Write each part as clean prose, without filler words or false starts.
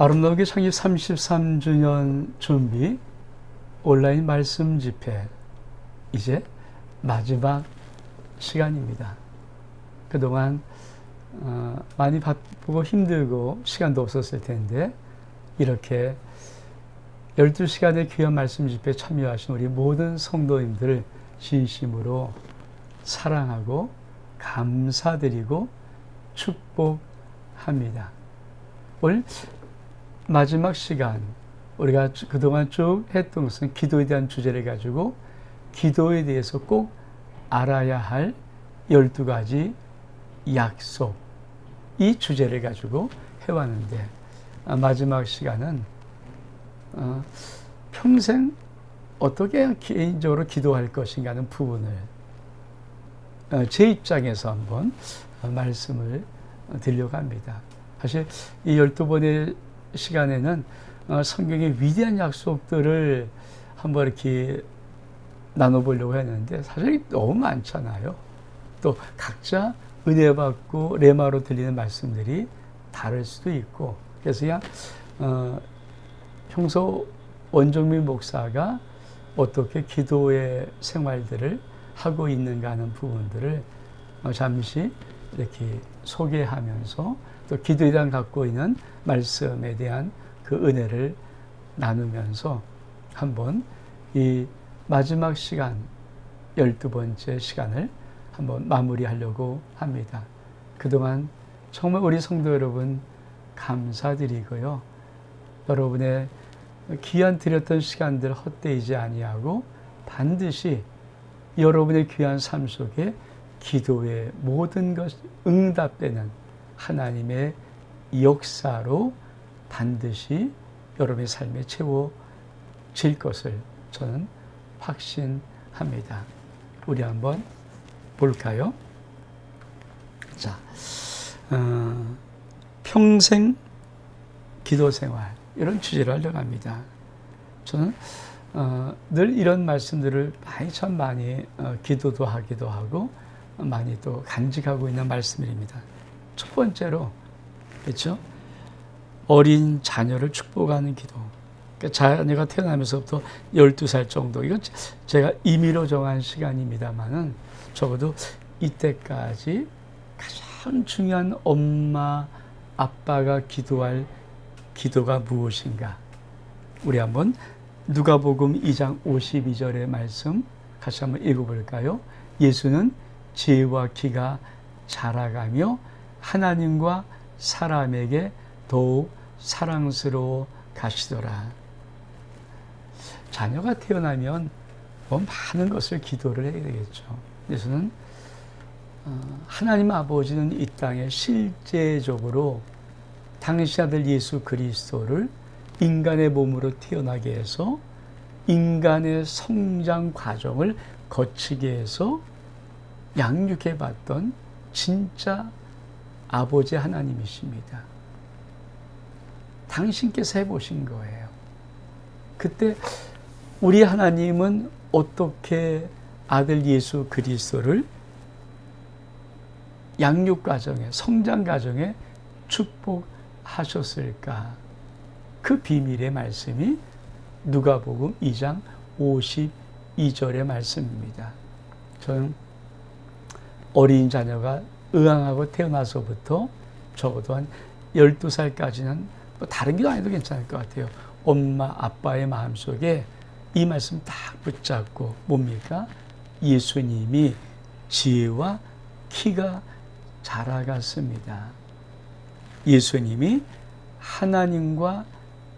아름다우게 창립 33주년 준비 온라인 말씀 집회 이제 마지막 시간입니다. 그동안 많이 바쁘고 힘들고 시간도 없었을 텐데 이렇게 12시간의 귀한 말씀 집회에 참여하신 우리 모든 성도님들을 진심으로 사랑하고 감사드리고 축복합니다. 오늘 마지막 시간 우리가 그동안 쭉 했던 것은 기도에 대한 주제를 가지고 기도에 대해서 꼭 알아야 할 12가지 약속, 이 주제를 가지고 해왔는데 마지막 시간은 평생 어떻게 개인적으로 기도할 것인가 하는 부분을 제 입장에서 한번 말씀을 드리려고 합니다. 사실 이 12번의 시간에는 성경의 위대한 약속들을 한번 이렇게 나눠보려고 했는데 사실 너무 많잖아요. 또 각자 은혜 받고 레마로 들리는 말씀들이 다를 수도 있고, 그래서 그냥 평소 원종민 목사가 어떻게 기도의 생활들을 하고 있는가 하는 부분들을 잠시 이렇게 소개하면서 또 기도에 대한 갖고 있는 말씀에 대한 그 은혜를 나누면서 한번 이 마지막 시간 12번째 시간을 한번 마무리하려고 합니다. 그동안 정말 우리 성도 여러분 감사드리고요. 여러분의 귀한 드렸던 시간들 헛되이지 아니하고 반드시 여러분의 귀한 삶 속에 기도의 모든 것 응답되는 하나님의 역사로 반드시 여러분의 삶에 채워질 것을 저는 확신합니다. 우리 한번 볼까요? 자, 평생 기도 생활, 이런 주제를 하려고 합니다. 저는 늘 이런 말씀들을 많이 기도도 하기도 하고 많이 또 간직하고 있는 말씀입니다. 첫 번째로, 그렇죠? 어린 자녀를 축복하는 기도. 그러니까 자녀가 태어나면서부터 12살 정도, 이건 제가 임의로 정한 시간입니다만은 적어도 이때까지 가장 중요한 엄마, 아빠가 기도할 기도가 무엇인가? 우리 한번 누가복음 2장 52절의 말씀 같이 한번 읽어볼까요? 예수는 지혜와 키가 자라가며 하나님과 사람에게 더욱 사랑스러워 가시더라. 자녀가 태어나면 많은 것을 기도를 해야 되겠죠. 예수는 하나님 아버지는 이 땅에 실제적으로 당신 아들 예수 그리스도를 인간의 몸으로 태어나게 해서 인간의 성장 과정을 거치게 해서 양육해 봤던 진짜 아버지 하나님이십니다. 당신께서 해보신 거예요. 그때 우리 하나님은 어떻게 아들 예수 그리스도를 양육 과정에, 성장 과정에 축복하셨을까? 그 비밀의 말씀이 누가복음 2장 52절의 말씀입니다. 저는 어린 자녀가 의왕하고 태어나서부터 적어도 한 12살까지는 뭐 다른 게 아니도 괜찮을 것 같아요. 엄마, 아빠의 마음속에 이 말씀 딱 붙잡고, 뭡니까? 예수님이 지혜와 키가 자라갔습니다. 예수님이 하나님과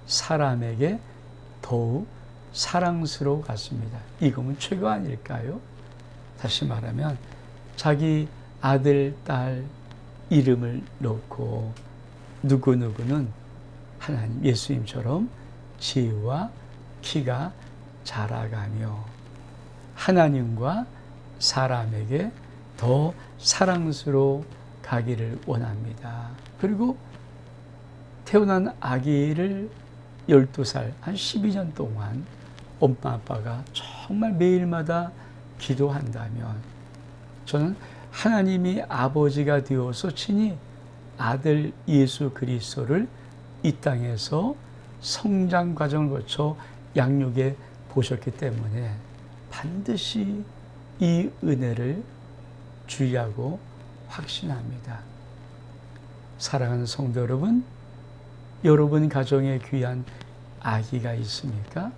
사람에게 더욱 사랑스러워 갔습니다. 이거면 최고 아닐까요? 다시 말하면 자기 아들, 딸 이름을 넣고 누구누구는 하나님, 예수님처럼 지혜와 키가 자라가며 하나님과 사람에게 더 사랑스러워 가기를 원합니다. 그리고 태어난 아기를 12살, 한 12년 동안 엄마 아빠가 정말 매일마다 기도한다면 저는 하나님이 아버지가 되어서 친히 아들 예수 그리스도를 이 땅에서 성장 과정을 거쳐 양육해 보셨기 때문에 반드시 이 은혜를 주의하고 확신합니다. 사랑하는 성도 여러분, 여러분 가정에 귀한 아기가 있습니까?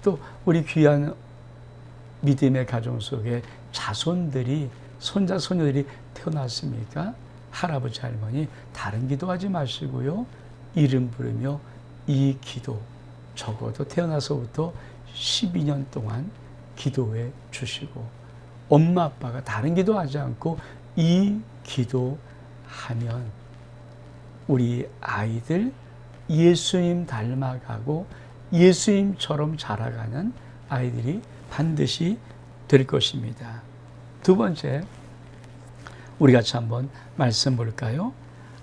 또 우리 귀한 믿음의 가정 속에 자손들이, 손자, 손녀들이 태어났습니까? 할아버지, 할머니 다른 기도하지 마시고요. 이름 부르며 이 기도 적어도 태어나서부터 12년 동안 기도해 주시고, 엄마 아빠가 다른 기도하지 않고 이 기도하면 우리 아이들 예수님 닮아가고 예수님처럼 자라가는 아이들이 반드시 될 것입니다. 두 번째, 우리 같이 한번 말씀 볼까요?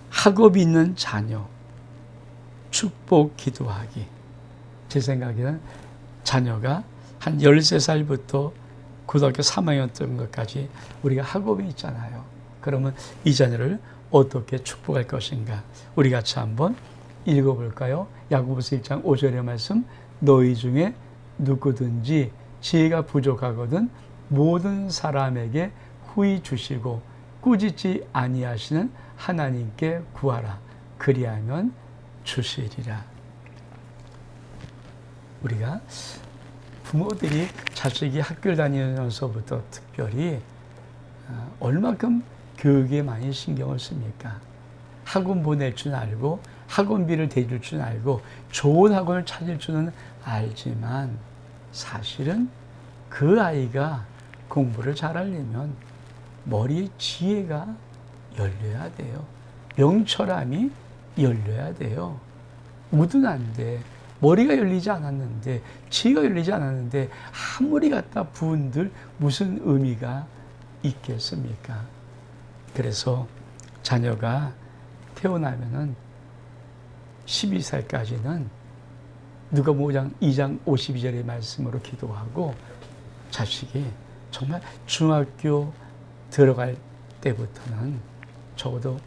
학업 있는 자녀, 축복 기도하기. 제 생각에는 자녀가 한 13살부터 고등학교 3학년 때 것까지 우리가 학업이 있잖아요. 그러면 이 자녀를 어떻게 축복할 것인가? 우리 같이 한번 읽어볼까요? 야고보서 1장 5절의 말씀, 너희 중에 누구든지 지혜가 부족하거든 모든 사람에게 후히 주시고 꾸짖지 아니하시는 하나님께 구하라. 그리하면 주시리라. 우리가 부모들이 자식이 학교를 다니면서부터 특별히 얼마큼 교육에 많이 신경을 씁니까? 학원 보낼 줄 알고 학원비를 대줄 줄 알고 좋은 학원을 찾을 줄은 알지만 사실은 그 아이가 공부를 잘하려면 머리에 지혜가 열려야 돼요. 명철함이 열려야 돼요. 우둔한데 머리가 열리지 않았는데, 지혜가 열리지 않았는데 아무리 갖다 부은들 무슨 의미가 있겠습니까? 그래서 자녀가 태어나면은 12살까지는 누가복음 2장 52절의 말씀으로 기도하고, 자식이 정말 중학교 들어갈 때부터는 적어도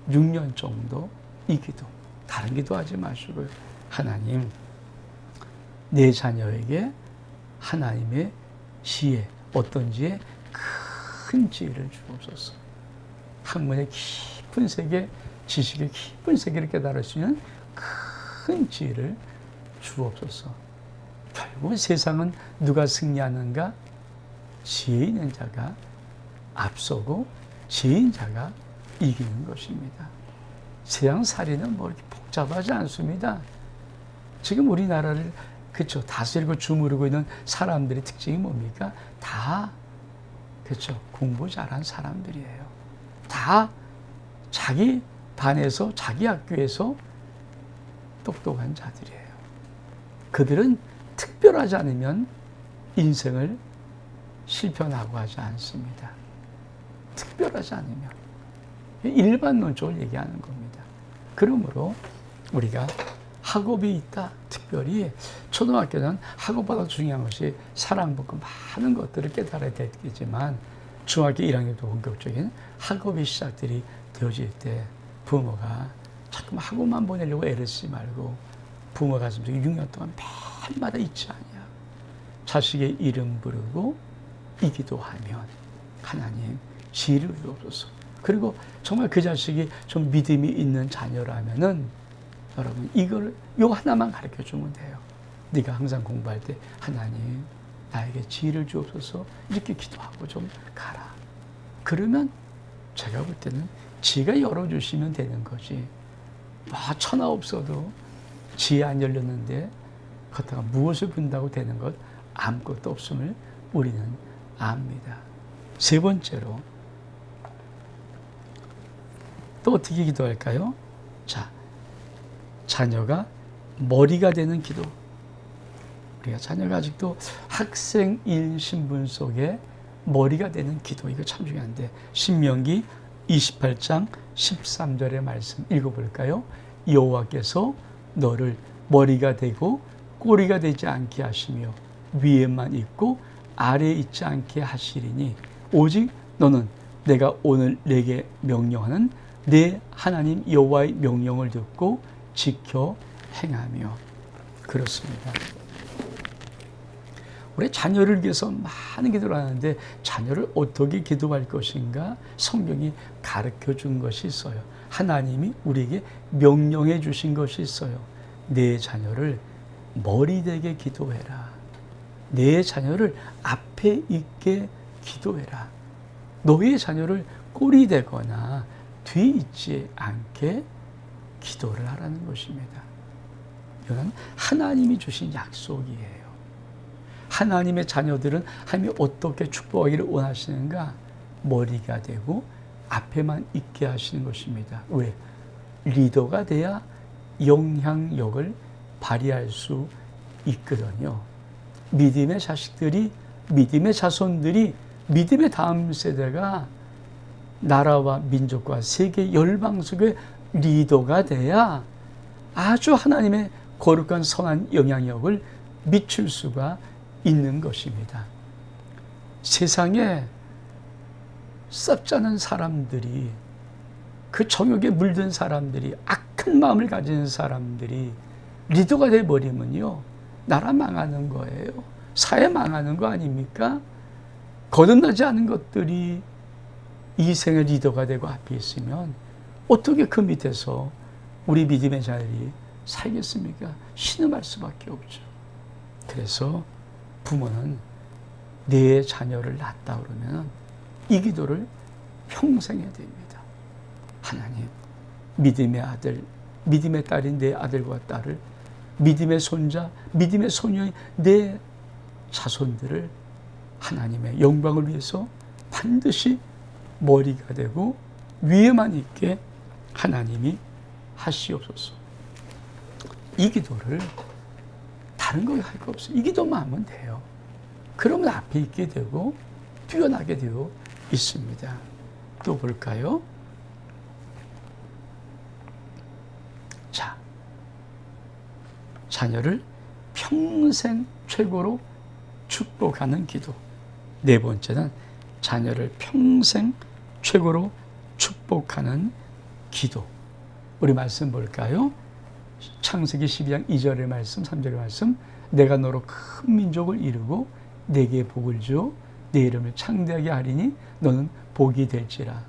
6년 정도 이 기도, 다른 기도하지 마시고요. 하나님, 내 자녀에게 하나님의 지혜, 어떤 지혜? 큰 지혜를 주옵소서. 학문의 깊은 세계, 지식의 깊은 세계를 깨달을 수 있는 큰 지혜를 주옵소서. 결국 세상은 누가 승리하는가? 지혜 있는 자가 앞서고 지혜인 자가 이기는 것입니다. 세상 살이는 뭐 이렇게 복잡하지 않습니다. 지금 우리나라를 그렇죠, 다스리고 주무르고 있는 사람들의 특징이 뭡니까? 다 그렇죠, 공부 잘한 사람들이에요. 다 자기 반에서, 자기 학교에서 똑똑한 자들이에요. 그들은 특별하지 않으면 인생을 실천하고 하지 않습니다. 특별하지 않으면. 일반론적으로 얘기하는 겁니다. 그러므로 우리가 학업이 있다. 특별히 초등학교는 학업보다 중요한 것이 사랑받고 많은 것들을 깨달아야 되겠지만, 중학교 1학년도 본격적인 학업이 시작들이 되어질 때 부모가 자꾸만 학업만 보내려고 애를 쓰지 말고, 부모 가슴속에 6년 동안 매일마다 잊지 아니야. 자식의 이름 부르고 이 기도하면 하나님 지혜를 주옵소서. 그리고 정말 그 자식이 좀 믿음이 있는 자녀라면은 여러분 이걸 요 하나만 가르쳐 주면 돼요. 네가 항상 공부할 때 하나님 나에게 지혜를 주옵소서 이렇게 기도하고 좀 가라. 그러면 제가 볼 때는 지혜가 열어주시면 되는 거지. 천하 없어도 지혜 안 열렸는데 걷다가 무엇을 본다고 되는 것 아무것도 없음을 우리는 압니다. 세 번째로 또 어떻게 기도할까요? 자, 자녀가 머리가 되는 기도. 우리가 자녀가 아직도 학생인 신분 속에 머리가 되는 기도, 이거 참 중요한데, 신명기 28장 13절의 말씀 읽어볼까요? 여호와께서 너를 머리가 되고 꼬리가 되지 않게 하시며 위에만 있고 아래에 있지 않게 하시리니 오직 너는 내가 오늘 내게 명령하는 내 하나님 여호와의 명령을 듣고 지켜 행하며. 그렇습니다. 우리 자녀를 위해서 많은 기도를 하는데 자녀를 어떻게 기도할 것인가 성경이 가르쳐 준 것이 있어요. 하나님이 우리에게 명령해 주신 것이 있어요. 내 자녀를 머리되게 기도해라. 내 자녀를 앞에 있게 기도해라. 너의 자녀를 꼴이 되거나 뒤에 있지 않게 기도를 하라는 것입니다. 이건 하나님이 주신 약속이에요. 하나님의 자녀들은 하나님이 어떻게 축복하기를 원하시는가? 머리가 되고 앞에만 있게 하시는 것입니다. 왜? 리더가 돼야 영향력을 발휘할 수 있거든요. 믿음의 자식들이, 믿음의 자손들이, 믿음의 다음 세대가 나라와 민족과 세계 열방속의 리더가 돼야 아주 하나님의 거룩한 선한 영향력을 미칠 수가 있는 것입니다. 세상에 썩지 않은 사람들이, 그 정욕에 물든 사람들이, 악한 마음을 가진 사람들이 리더가 되어버리면요, 나라 망하는 거예요. 사회 망하는 거 아닙니까? 거듭나지 않은 것들이 이 생의 리더가 되고 앞에 있으면 어떻게 그 밑에서 우리 믿음의 자들이 살겠습니까? 신음할 수밖에 없죠. 그래서 부모는 내 자녀를 낳았다 그러면 이 기도를 평생 해야 됩니다. 하나님, 믿음의 아들, 믿음의 딸인 내 아들과 딸을, 믿음의 손자, 믿음의 소녀인 내 자손들을 하나님의 영광을 위해서 반드시 머리가 되고 위에만 있게 하나님이 하시옵소서. 이 기도를 다른 거 할 거 없어요. 이 기도만 하면 돼요. 그러면 앞에 있게 되고 뛰어나게 되어 있습니다. 또 볼까요? 자, 자녀를 평생 최고로 축복하는 기도. 네 번째는 자녀를 평생 최고로 축복하는 기도. 우리 말씀 볼까요? 창세기 12장 2절의 말씀, 3절의 말씀. 내가 너로 큰 민족을 이루고 내게 복을 주어 내 이름을 창대하게 하리니 너는 복이 될지라.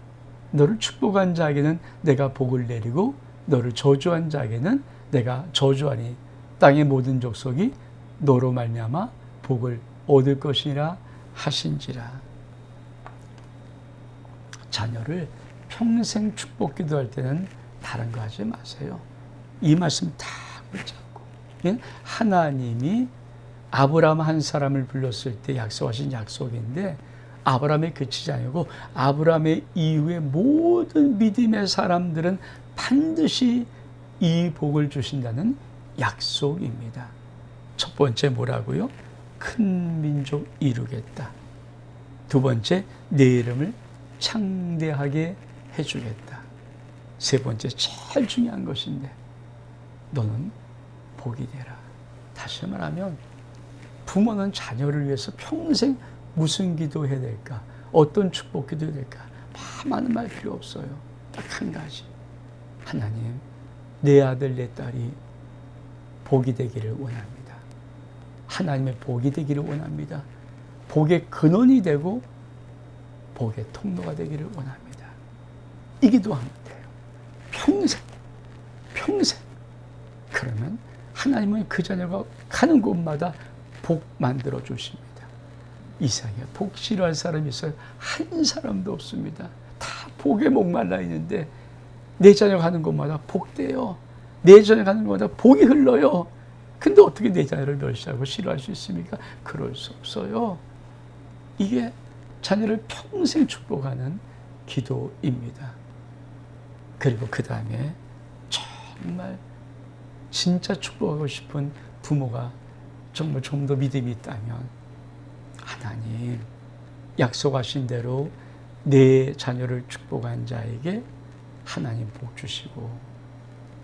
너를 축복한 자에게는 내가 복을 내리고 너를 저주한 자에게는 내가 저주하니 땅의 모든 족속이 너로 말미암아 복을 얻을 것이라 하신지라. 자녀를 평생 축복 기도할 때는 다른 거 하지 마세요. 이 말씀 다 붙잡고, 하나님이 아브라함 한 사람을 불렀을 때 약속하신 약속인데 아브라함에 그치지 아니고 아브라함의 이후에 모든 믿음의 사람들은 반드시 이 복을 주신다는 약속입니다. 첫 번째 뭐라고요? 큰 민족 이루겠다. 두 번째, 내 이름을 창대하게 해주겠다. 세 번째, 제일 중요한 것인데 너는 복이 되라. 다시 말하면 부모는 자녀를 위해서 평생 무슨 기도해야 될까? 어떤 축복 기도해야 될까? 많은 말 필요 없어요. 딱 한 가지. 하나님, 내 아들 내 딸이 복이 되기를 원합니다. 하나님의 복이 되기를 원합니다. 복의 근원이 되고 복의 통로가 되기를 원합니다. 이 기도하면 돼요. 평생. 그러면 하나님은 그 자녀가 가는 곳마다 복 만들어 주십니다. 이 세상에 복 싫어할 사람이 있어요? 한 사람도 없습니다. 다 복에 목말라 있는데 내 자녀가 가는 곳마다 복돼요. 내 자녀가 가는 곳마다 복이 흘러요. 근데 어떻게 내 자녀를 멸시하고 싫어할 수 있습니까? 그럴 수 없어요. 이게 자녀를 평생 축복하는 기도입니다. 그리고 그 다음에 정말 진짜 축복하고 싶은 부모가 정말 좀 더 믿음이 있다면 하나님, 약속하신 대로 내 자녀를 축복한 자에게 하나님 복 주시고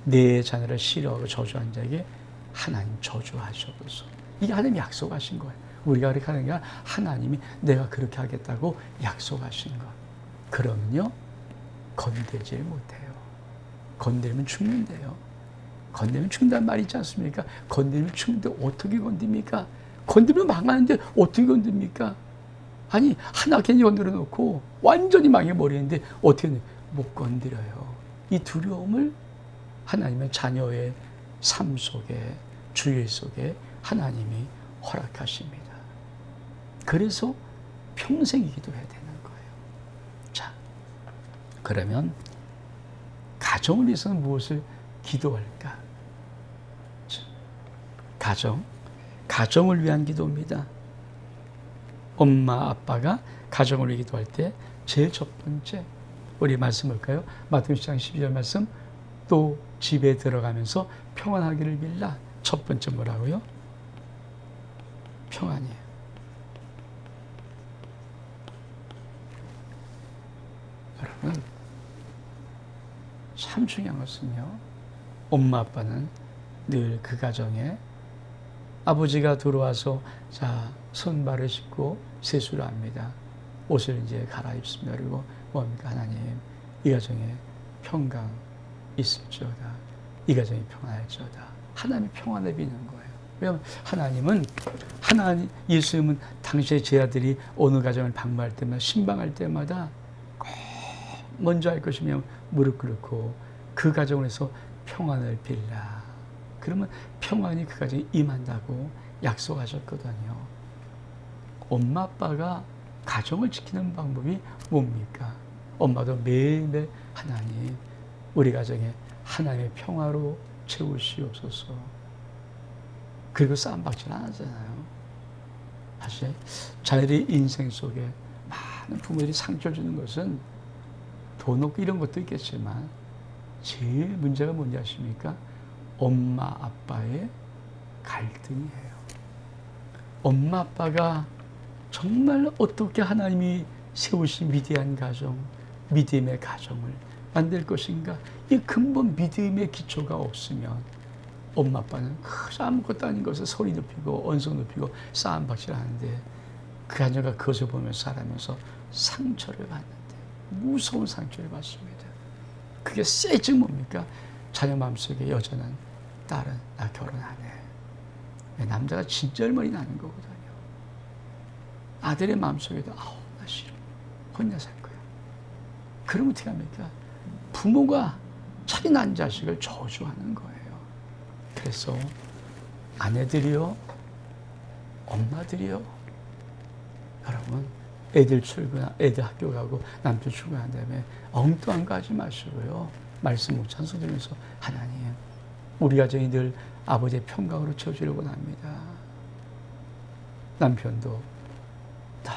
내 자녀를 싫어하고 저주한 자에게 하나님 저주하셔서, 이게 하나님이 약속하신 거예요. 우리가 그렇게 하는 게 아니라 하나님이 내가 그렇게 하겠다고 약속하신 것. 그러면요, 건들지 못해요. 건들면 죽는데요. 건드리면 죽는다는 말이 있지 않습니까? 건드리면 죽는데 어떻게 건듭니까? 건드리면 망하는데 어떻게 건듭니까? 아니, 하나 괜히 건드려 놓고 완전히 망해버리는데 어떻게 못 건드려요. 이 두려움을 하나님의 자녀의 삶 속에, 주의 속에 하나님이 허락하십니다. 그래서 평생 기도해야 되는 거예요. 자, 그러면 가정을 위해서는 무엇을 기도할까? 가정을 위한 기도입니다. 엄마, 아빠가 가정을 위해 기도할 때 제일 첫 번째, 우리 말씀 볼까요? 마태복음 10장 12절 말씀, 또 집에 들어가면서 평안하기를 빌라. 첫 번째 뭐라고요? 평안이에요. 여러분, 참 중요한 것은요, 엄마 아빠는 늘 그 가정에 아버지가 들어와서 자, 손발을 씻고 세수를 합니다. 옷을 이제 갈아입습니다. 그리고 뭡니까? 하나님, 이 가정에 평강 있을지어다. 이 가정이 평안할지어다. 하나님의 평안을 비는 거예요. 왜냐하면 예수님은 당시에 제 아들이 어느 가정을 방문할 때마다, 신방할 때마다 꼭 먼저 할 것이 뭐냐면 무릎 꿇고 그 가정에서 평안을 빌라. 그러면 평안이 그 가정에 임한다고 약속하셨거든요. 엄마 아빠가 가정을 지키는 방법이 뭡니까? 엄마도 매일매일 하나님, 우리 가정에 하나님의 평화로 채우시옵소서. 그리고 싸움박질 안 하잖아요. 사실 자녀들의 인생 속에 많은 부모들이 상처를 주는 것은 돈 없고 이런 것도 있겠지만 제일 문제가 뭔지 아십니까? 엄마 아빠의 갈등이에요. 엄마 아빠가 정말 어떻게 하나님이 세우신 위대한 가정, 믿음의 가정을 만들 것인가? 이 근본 믿음의 기초가 없으면 엄마 아빠는 아무것도 아닌 것을 소리 높이고 언성 높이고 싸움박질 하는데 그 자녀가 그것을 보면서 살아면서 상처를 받는데, 무서운 상처를 받습니다. 그게 세지 뭡니까? 자녀 마음속에 여자는 딸은 나 결혼 안 해. 남자가 진짜 얼마나 나는 거거든요. 아들의 마음속에도 나 싫어. 혼자 살 거야. 그러면 어떻게 합니까? 부모가 자기 난 자식을 저주하는 거예요. 그래서 아내들이요, 엄마들이요, 여러분, 애들 학교 가고 남편 출근한 다음에 엉뚱한 거 하지 마시고요. 말씀 못 찬송하면서 하나님, 우리 가정이 늘 아버지의 평강으로 채워주려고 합니다. 남편도 다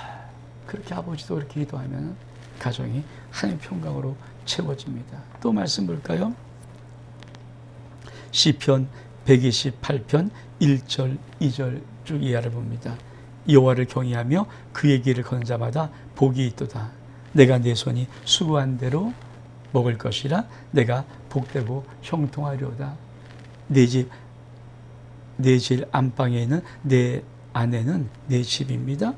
그렇게, 아버지도 그렇게 기도하면 가정이 하나님의 평강으로 채워집니다. 또 말씀 볼까요? 시편 128편 1절 2절 쭉 이하를 봅니다. 여호와를 경외하며 그의 길을 걷는 자마다 복이 있도다. 내가 내 손이 수고한 대로 먹을 것이라. 내가 복되고 형통하리로다. 내 집 안방에 있는 내 아내는 내 집입니다.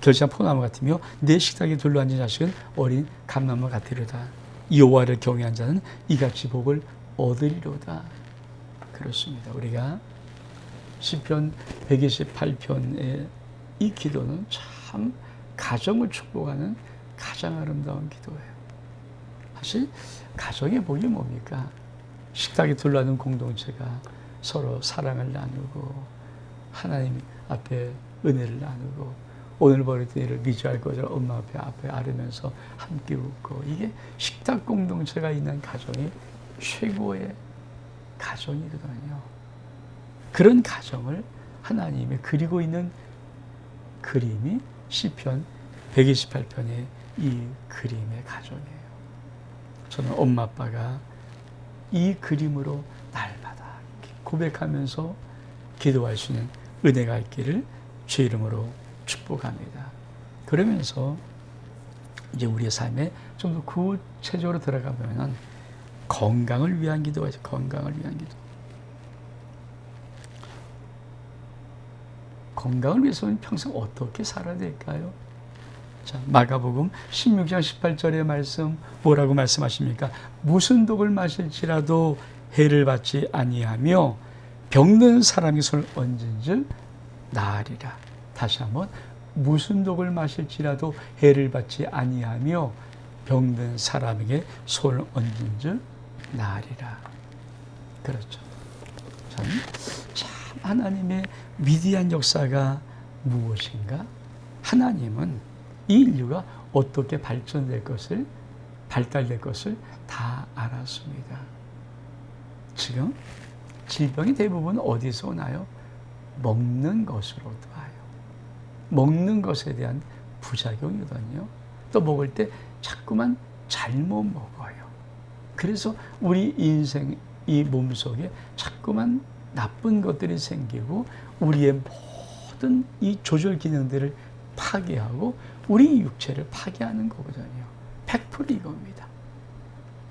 결실한 포도나무 같으며 내 식탁에 둘러앉은 자식은 어린 감나무 같으리로다. 여호와를 경외한 자는 이같이 복을 얻으리로다. 그렇습니다. 우리가 시편 128편의 이 기도는 참 가정을 축복하는 가장 아름다운 기도예요. 사실 가정의 복이 뭡니까? 식탁에 둘러앉은 공동체가 서로 사랑을 나누고 하나님 앞에 은혜를 나누고 오늘 버렸던 일을 미주할 것을 엄마 앞에 아르면서 함께 웃고, 이게 식탁 공동체가 있는 가정이 최고의 가정이거든요. 그런 가정을 하나님이 그리고 있는 그림이 시편 128편의 이 그림의 가정이에요. 저는 엄마 아빠가 이 그림으로 날마다 고백하면서 기도할 수 있는 은혜가 있기를 주 이름으로 축복합니다. 그러면서 이제 우리의 삶에 좀 더 구체적으로 들어가 보면 건강을 위한 기도가 있어요. 건강을 위한 기도. 건강을 위해서는 평생 어떻게 살아야 될까요? 자, 마가복음 16장 18절의 말씀 뭐라고 말씀하십니까? 무슨 독을 마실지라도 해를 받지 아니하며 병든 사람이 손을 얹은즉 나으리라. 다시 한번 무슨 독을 마실지라도 해를 받지 아니하며 병든 사람에게 손을 얹은즉 나으리라. 그렇죠. 참 하나님의 위대한 역사가 무엇인가? 하나님은 이 인류가 어떻게 발달될 것을 다 알았습니다. 지금 질병이 대부분 어디서 오나요? 먹는 것으로도 와요. 먹는 것에 대한 부작용이거든요. 또 먹을 때 자꾸만 잘못 먹어요. 그래서 우리 인생 이 몸속에 자꾸만 나쁜 것들이 생기고 우리의 모든 이 조절 기능들을 파괴하고 우리 육체를 파괴하는 거거든요. 100% 이겁니다.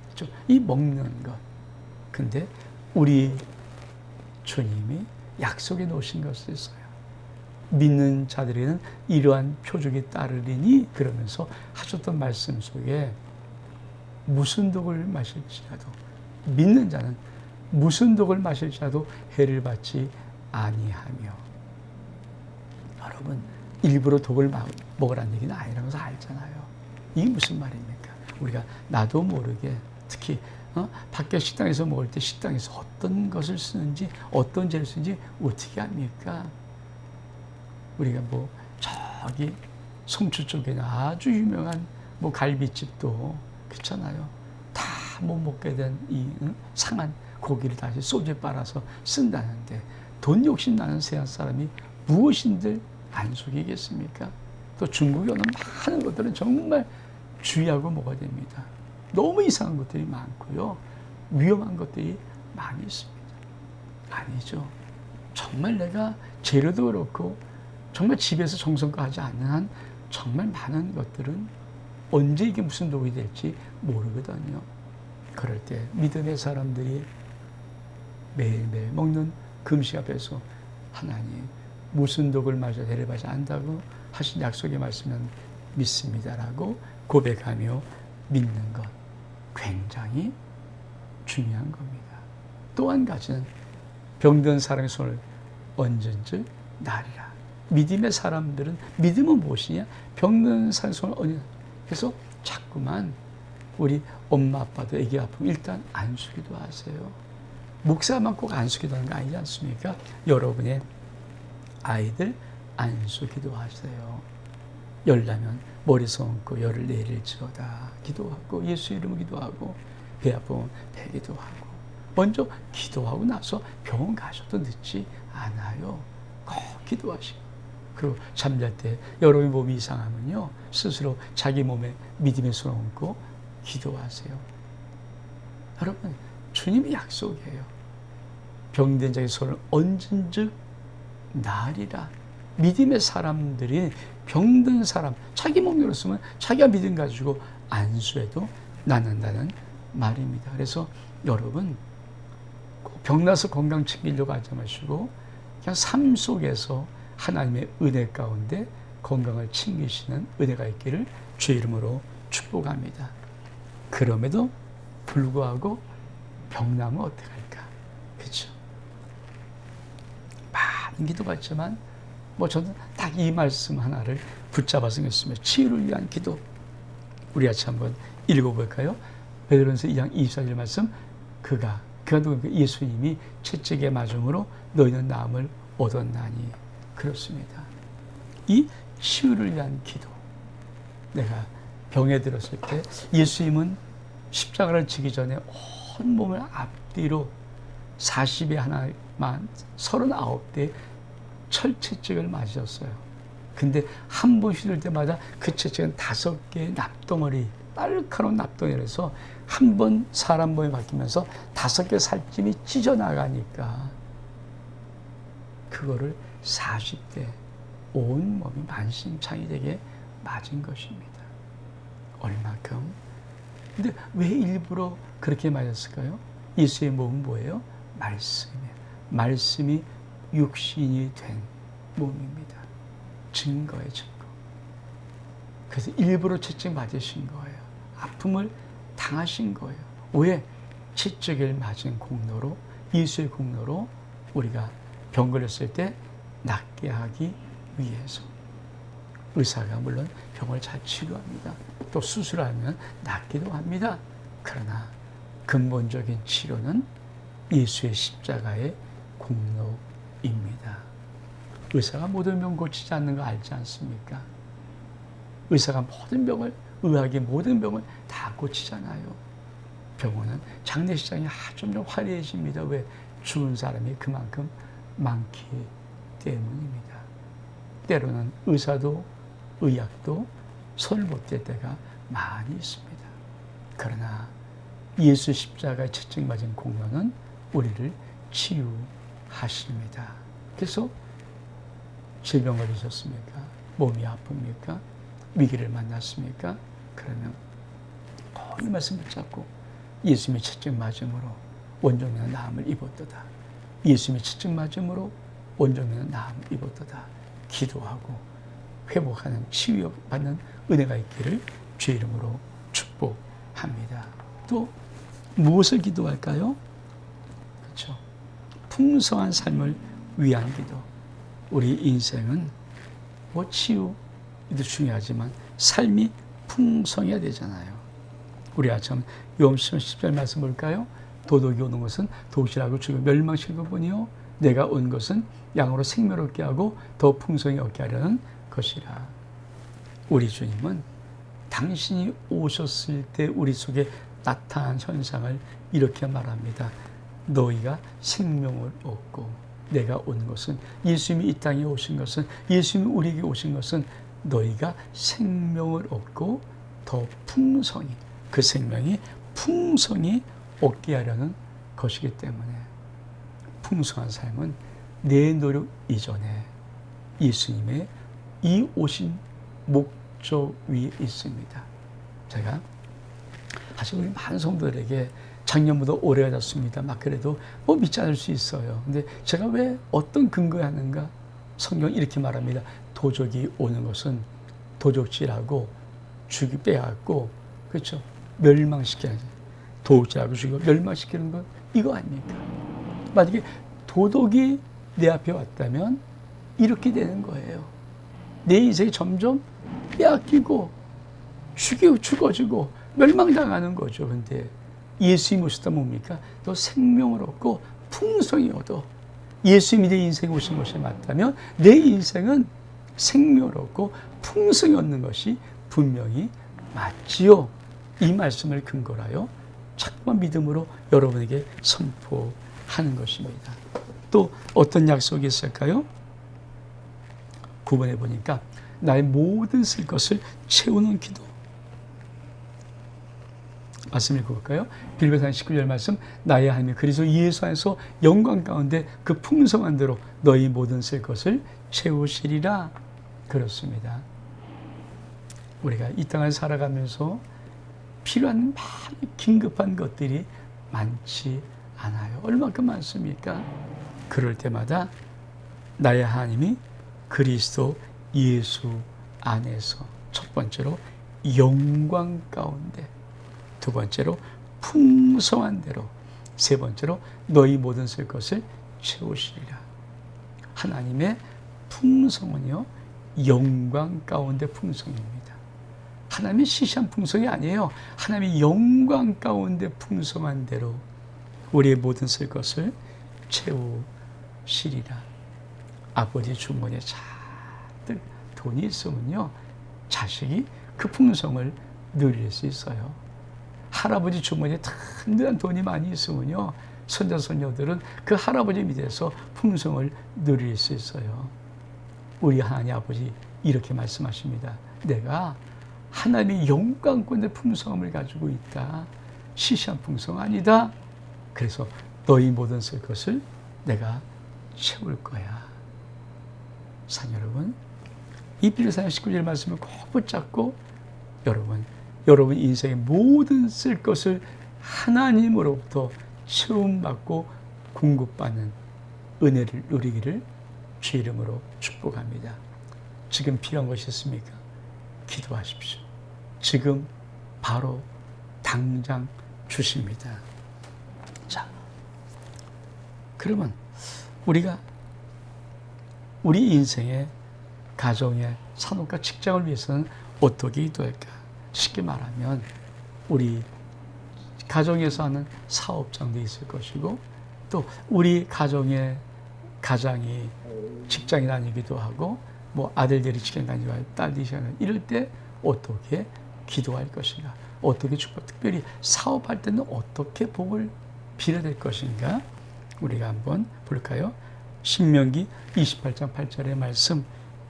그렇죠? 이 먹는 것. 근데 우리 주님이 약속해 놓으신 것이 있어요. 믿는 자들에게는 이러한 표적이 따르리니 그러면서 하셨던 말씀 속에 무슨 독을 마실지라도 믿는 자는 무슨 독을 마실지라도 해를 받지 아니하며. 여러분 일부러 독을 먹으라는 얘기는 아니라는 것을 알잖아요. 이게 무슨 말입니까? 우리가 나도 모르게 특히 밖에 식당에서 먹을 때 식당에서 어떤 것을 쓰는지 어떤 재를 쓰는지 어떻게 합니까? 우리가 뭐 저기 송주 쪽에는 아주 유명한 뭐 갈비집도 그렇잖아요. 다 못 먹게 된 이 상한 고기를 다시 소주에 빨아서 쓴다는데 돈 욕심 나는 서양 사람이 무엇인들 안 속이겠습니까? 또 중국에 오는 많은 것들은 정말 주의하고 먹어야 됩니다. 너무 이상한 것들이 많고요. 위험한 것들이 많이 있습니다. 아니죠. 정말 내가 재료도 그렇고 정말 집에서 정성껏 하지 않는 한 정말 많은 것들은 언제 이게 무슨 독이 될지 모르거든요. 그럴 때 믿음의 사람들이 매일매일 먹는 금식 앞에서 하나님 무슨 독을 마셔 해를 받지 않는다고 하신 약속의 말씀은 믿습니다라고 고백하며 믿는 것 굉장히 중요한 겁니다. 또 한 가지는 병든 사람의 손을 얹은즉 나으리라. 믿음의 사람들은 믿음은 무엇이냐? 병든 사람의 손을 얹은. 그래서 자꾸만 우리 엄마 아빠도 애기 아프면 일단 안수기도 하세요. 목사만 꼭 안수기도 하는 거 아니지 않습니까? 여러분의 아이들 안수기도 하세요. 열나면 머리 얹고 열을 내릴지어다 기도하고 예수 이름으로 기도하고 배 아프면 배 기도하고 먼저 기도하고 나서 병원 가셔도 늦지 않아요. 꼭 기도하시고 그리고 잠잘 때 여러분의 몸이 이상하면요 스스로 자기 몸에 믿음의 손을 얹고 기도하세요. 여러분 주님이 약속이에요. 병든 자의 손을 얹은 즉 나으리라. 믿음의 사람들이 병든 사람 자기 몸이 그렇으면 자기가 믿음 가지고 안수해도 낫는다는 말입니다. 그래서 여러분 병나서 건강 챙기려고 하지 마시고 그냥 삶 속에서 하나님의 은혜 가운데 건강을 챙기시는 은혜가 있기를 주의 이름으로 축복합니다. 그럼에도 불구하고 병나면 어떡할까? 그렇죠? 많은 기도받지만 뭐 저는 딱 이 말씀 하나를 붙잡아서 있습니다. 치유를 위한 기도. 우리 같이 한번 읽어볼까요? 베드로전서 2장 24절 말씀. 그가 예수님이 채찍에 맞음으로 너희는 나음을 얻었나니. 그렇습니다. 이 치유를 위한 기도. 내가 병에 들었을 때 예수님은 십자가를 지기 전에 온 몸을 앞뒤로 40에 하나만 39대 철채찍을 맞으셨어요. 근데 한 번 휘둘 때마다 그 채찍은 5개의 납덩어리, 날카로운 납덩어리에서 한 번 사람 몸에 박히면서 5개 살찜이 찢어나가니까 그거를 40대 온 몸이 만신창이 되게 맞은 것입니다. 얼마큼? 근데 왜 일부러 그렇게 맞았을까요? 예수의 몸은 뭐예요? 말씀이에요. 말씀이 육신이 된 몸입니다. 증거예요, 증거. 그래서 일부러 채찍 맞으신 거예요. 아픔을 당하신 거예요. 왜? 채찍을 맞은 공로로, 예수의 공로로 우리가 병 걸렸을 때 낫게 하기 위해서. 의사가 물론 병을 잘 치료합니다. 또 수술하면 낫기도 합니다. 그러나 근본적인 치료는 예수의 십자가의 공로입니다. 의사가 모든 병 고치지 않는 거 알지 않습니까? 의사가 모든 병을, 의학의 모든 병을 다 고치잖아요. 병원은 장례식장이 점점 화려해집니다. 왜? 죽은 사람이 그만큼 많기 때문입니다. 때로는 의사도 의학도 손을 못 댈 때가 많이 있습니다. 그러나 예수 십자가의 채찍 맞은 공로는 우리를 치유하십니다. 그래서 질병 걸리셨습니까? 몸이 아픕니까? 위기를 만났습니까? 그러면 이 말씀 붙잡고 예수님의 채찍 맞음으로 원종면은 나음을 입었도다. 예수님의 채찍 맞음으로 원종면은 나음을 입었도다. 기도하고 회복하는, 치유받는 은혜가 있기를 주의 이름으로 축복합니다. 또 무엇을 기도할까요? 그렇죠. 풍성한 삶을 위한 기도. 우리 인생은 뭐 치유도 중요하지만 삶이 풍성해야 되잖아요. 우리 아참 요한복음 10절 말씀 볼까요? 도둑이 오는 것은 도시락을 주고 멸망시킬 뿐이요 내가 온 것은 양으로 생명을 얻게 하고 더 풍성히 얻게 하려는 것이라. 우리 주님은 당신이 오셨을 때 우리 속에 나타난 현상을 이렇게 말합니다. 너희가 생명을 얻고, 내가 온 것은, 예수님이 이 땅에 오신 것은, 예수님이 우리에게 오신 것은 너희가 생명을 얻고 더 풍성히, 그 생명이 풍성히 얻게 하려는 것이기 때문에 풍성한 삶은 내 노력 이전에 예수님의 이 오신 목적 위에 있습니다. 제가 사실 우리 많은 성도들에게 작년보다 오래가 됐습니다. 막 그래도 뭐 믿지 않을 수 있어요. 근데 제가 왜 어떤 근거에 하는가? 성경 이렇게 말합니다. 도적이 오는 것은 도적질하고 죽이 빼앗고, 그렇죠? 멸망시켜야지. 도적질하고 죽이고 멸망시키는 것 이거 아닙니까? 만약에 도덕이 내 앞에 왔다면 이렇게 되는 거예요. 내 인생이 점점 빼앗기고 죽어지고 멸망당하는 거죠. 그런데 예수님이 오셨다 뭡니까? 또 생명을 얻고 풍성히 얻어. 예수님이 내 인생에 오신 것이 맞다면 내 인생은 생명을 얻고 풍성히 얻는 것이 분명히 맞지요. 이 말씀을 근거로 하여 착고한 믿음으로 여러분에게 선포하는 것입니다. 또 어떤 약속이 있을까요? 9번에 보니까 나의 모든 쓸 것을 채우는 기도. 말씀 읽어볼까요? 빌립보서 19절 말씀, 나의 하나님 그리스도 예수 안에서 영광 가운데 그 풍성한 대로 너희 모든 쓸 것을 채우시리라. 그렇습니다. 우리가 이 땅을 살아가면서 필요한 많은 긴급한 것들이 많지 않아요. 얼마큼 많습니까? 그럴 때마다 나의 하나님이 그리스도 예수 안에서 첫 번째로 영광 가운데, 두 번째로 풍성한 대로, 세 번째로 너희 모든 쓸 것을 채우시리라. 하나님의 풍성은요, 영광 가운데 풍성입니다. 하나님의 시시한 풍성이 아니에요. 하나님의 영광 가운데 풍성한 대로 우리의 모든 쓸 것을 채우시리라. 아버지 주머니에 잔뜩 돈이 있으면요, 자식이 그 풍성을 누릴 수 있어요. 할아버지 주머니에 든든한 돈이 많이 있으면요, 손자 손녀들은 그 할아버지 밑에서 풍성을 누릴 수 있어요. 우리 하나님 아버지 이렇게 말씀하십니다. 내가 하나님의 영광권의 풍성함을 가지고 있다. 시시한 풍성 아니다. 그래서 너희 모든 쓸 것을 내가 채울 거야. 산 여러분, 이 빌립보서 19절 말씀을 꼭 붙잡고 여러분 인생의 모든 쓸 것을 하나님으로부터 채움받고 공급받는 은혜를 누리기를 주의 이름으로 축복합니다. 지금 필요한 것이 있습니까? 기도하십시오. 지금 바로 당장 주십니다. 그러면 우리가 우리 인생의 가정의 산업과 직장을 위해서는 어떻게 기도할까? 쉽게 말하면 우리 가정에서 하는 사업장도 있을 것이고 또 우리 가정의 가장이 직장에 다니기도 하고 뭐 아들들이 직장 다니고 딸들이 직장 다니고 이럴 때 어떻게 기도할 것인가? 어떻게 축복, 특별히 사업할 때는 어떻게 복을 빌어야 될 것인가? 우리가 한번 볼까요? 신명기 28장 8절의 말씀,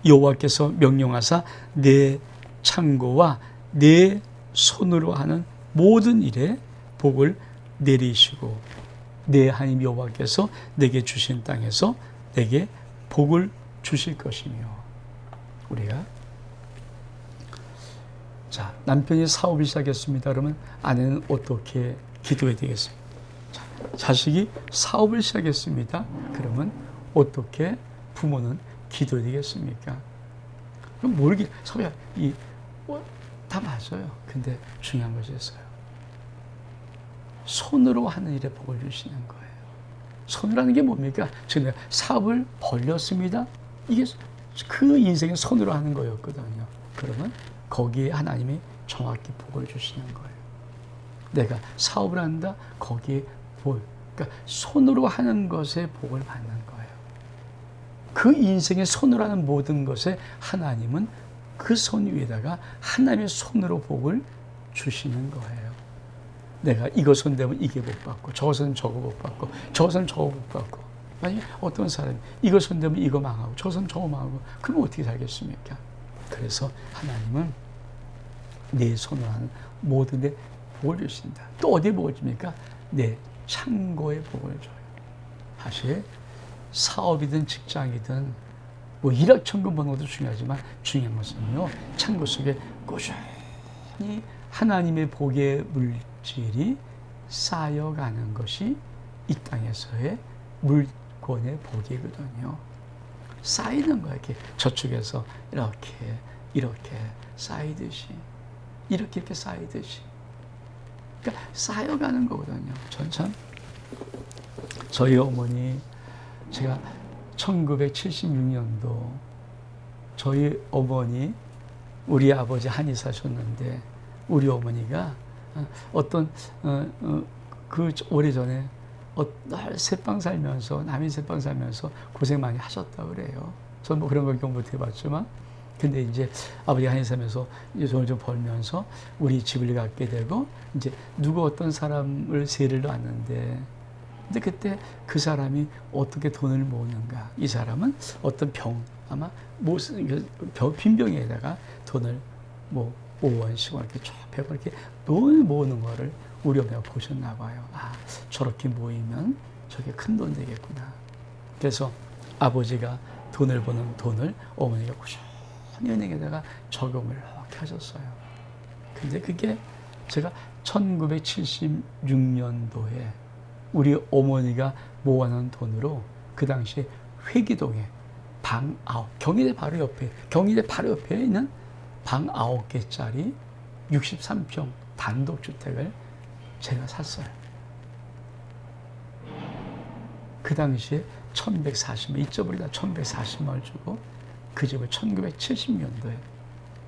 여호와께서 명령하사 내 창고와 내 손으로 하는 모든 일에 복을 내리시고 내 하나님 여호와께서 내게 주신 땅에서 내게 복을 주실 것이며. 우리가 자, 남편이 사업을 시작했습니다. 그러면 아내는 어떻게 기도해야 되겠습니까? 자, 자식이 사업을 시작했습니다. 그러면 어떻게 부모는 기도해야 되겠습니까? 그럼 모르게 서야 다 맞아요. 근데 중요한 것이 있어요. 손으로 하는 일에 복을 주시는 거예요. 손으로 하는 게 뭡니까? 지금 내가 사업을 벌렸습니다. 이게 그 인생의 손으로 하는 거였거든요. 그러면 거기에 하나님이 정확히 복을 주시는 거예요. 내가 사업을 한다. 거기에 복, 그러니까 손으로 하는 것에 복을 받는 거예요. 그 인생의 손으로 하는 모든 것에 하나님은 그 손 위에다가 하나님의 손으로 복을 주시는 거예요. 내가 이것은 되면 이게 못 받고 저것은 저거 못 받고 저것은 저거 못 받고, 만약에 어떤 사람이 이것은 되면 이거 망하고 저것은 저거 망하고, 그럼 어떻게 살겠습니까? 그래서 하나님은 내 손으로 하는 모든 데 복을 주신다. 또 어디에 복을 줍니까? 내 창고에 복을 줘요. 사실 사업이든 직장이든 뭐 일확천금 버는 것도 중요하지만 중요한 것은요, 창고 속에 꾸준히 하나님의 복의 물질이 쌓여가는 것이 이 땅에서의 물권의 복이거든요. 쌓이는 거예요. 이렇게 저축해서 이렇게 쌓이듯이, 이렇게 쌓이듯이. 그러니까 쌓여가는 거거든요. 전 참 저희 어머니, 제가 1976년도 저희 어머니, 우리 아버지 한의 사셨는데 우리 어머니가 어떤 그 오래전에 새빵 살면서, 남인 새빵 살면서 고생 많이 하셨다고 그래요. 저는 뭐 그런 걸 경험 못 해봤지만, 근데 이제 아버지가 한의 살면서 이제 돈을 좀 벌면서 우리 집을 갖게 되고, 이제 누구 어떤 사람을 세를 놨는데, 근데 그때 그 사람이 어떻게 돈을 모으는가? 이 사람은 어떤 병, 아마 빈병에다가 돈을 뭐 5원, 10원 이렇게 쫙 100원 이렇게 돈을 모으는 거를 우리 어머니가 보셨나 봐요. 아, 저렇게 모이면 저게 큰 돈 되겠구나. 그래서 아버지가 돈을 버는 돈을 어머니가 꾸준히 은행에다가 적용을 이렇게 하셨어요. 근데 그게 제가 1976년도에 우리 어머니가 모아놓은 돈으로 그 당시에 회기동에 방 9, 경희대 바로 옆에 있는 방 9개짜리 63평 단독주택을 제가 샀어요. 그 당시에 1140만, 잊어버리다 1140만 원을 주고 그 집을 1970년도에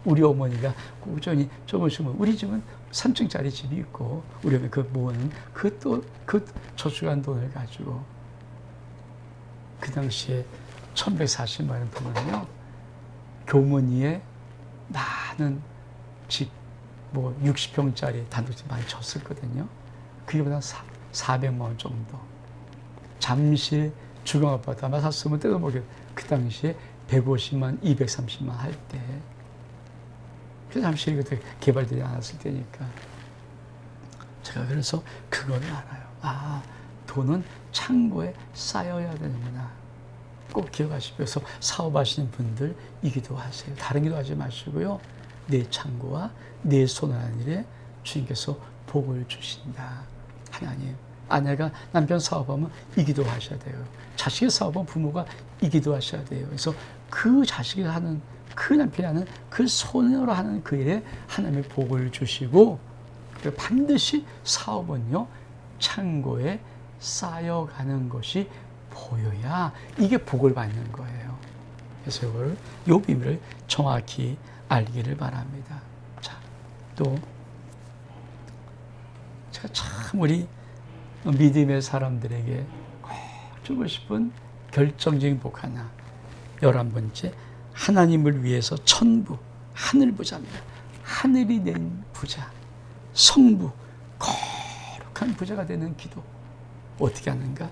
우리 어머니가 꾸준히 조금씩, 우리 집은 3층짜리 집이 있고 우리 어머니 그 모으는 그 저축한 돈을 가지고 그 당시에 1140만 원 돈은요, 교문위에 많은 집, 뭐 60평짜리 단독집 많이 졌었거든요. 그게보다 400만 원 정도. 잠실 주거아파트 아마 샀으면 뜯어보게, 그 당시에 150만, 230만 할 때. 그 잠실이 그때 개발되지 않았을 때니까. 제가 그래서 그걸 알아요. 아, 돈은 창고에 쌓여야 되는구나. 꼭 기억하시고, 그래서 사업하시는 분들 이 기도하세요. 다른 기도하지 마시고요. 내 창고와 내 손을 하는 일에 주님께서 복을 주신다. 하나님, 아내가 남편 사업하면 이 기도하셔야 돼요. 자식의 사업은 부모가 이 기도하셔야 돼요. 그래서 그 자식이 하는, 그 남편이 하는 그 손으로 하는 그 일에 하나님의 복을 주시고, 반드시 사업은요, 창고에 쌓여가는 것이 보여야 이게 복을 받는 거예요. 그래서 요 비밀을 정확히 알기를 바랍니다. 자, 또 제가 참 우리 믿음의 사람들에게 꼭 주고 싶은 결정적인 복 하나, 11번째, 하나님을 위해서 천부, 하늘 부자입니다. 하늘이 낸 부자, 성부, 거룩한 부자가 되는 기도. 어떻게 하는가?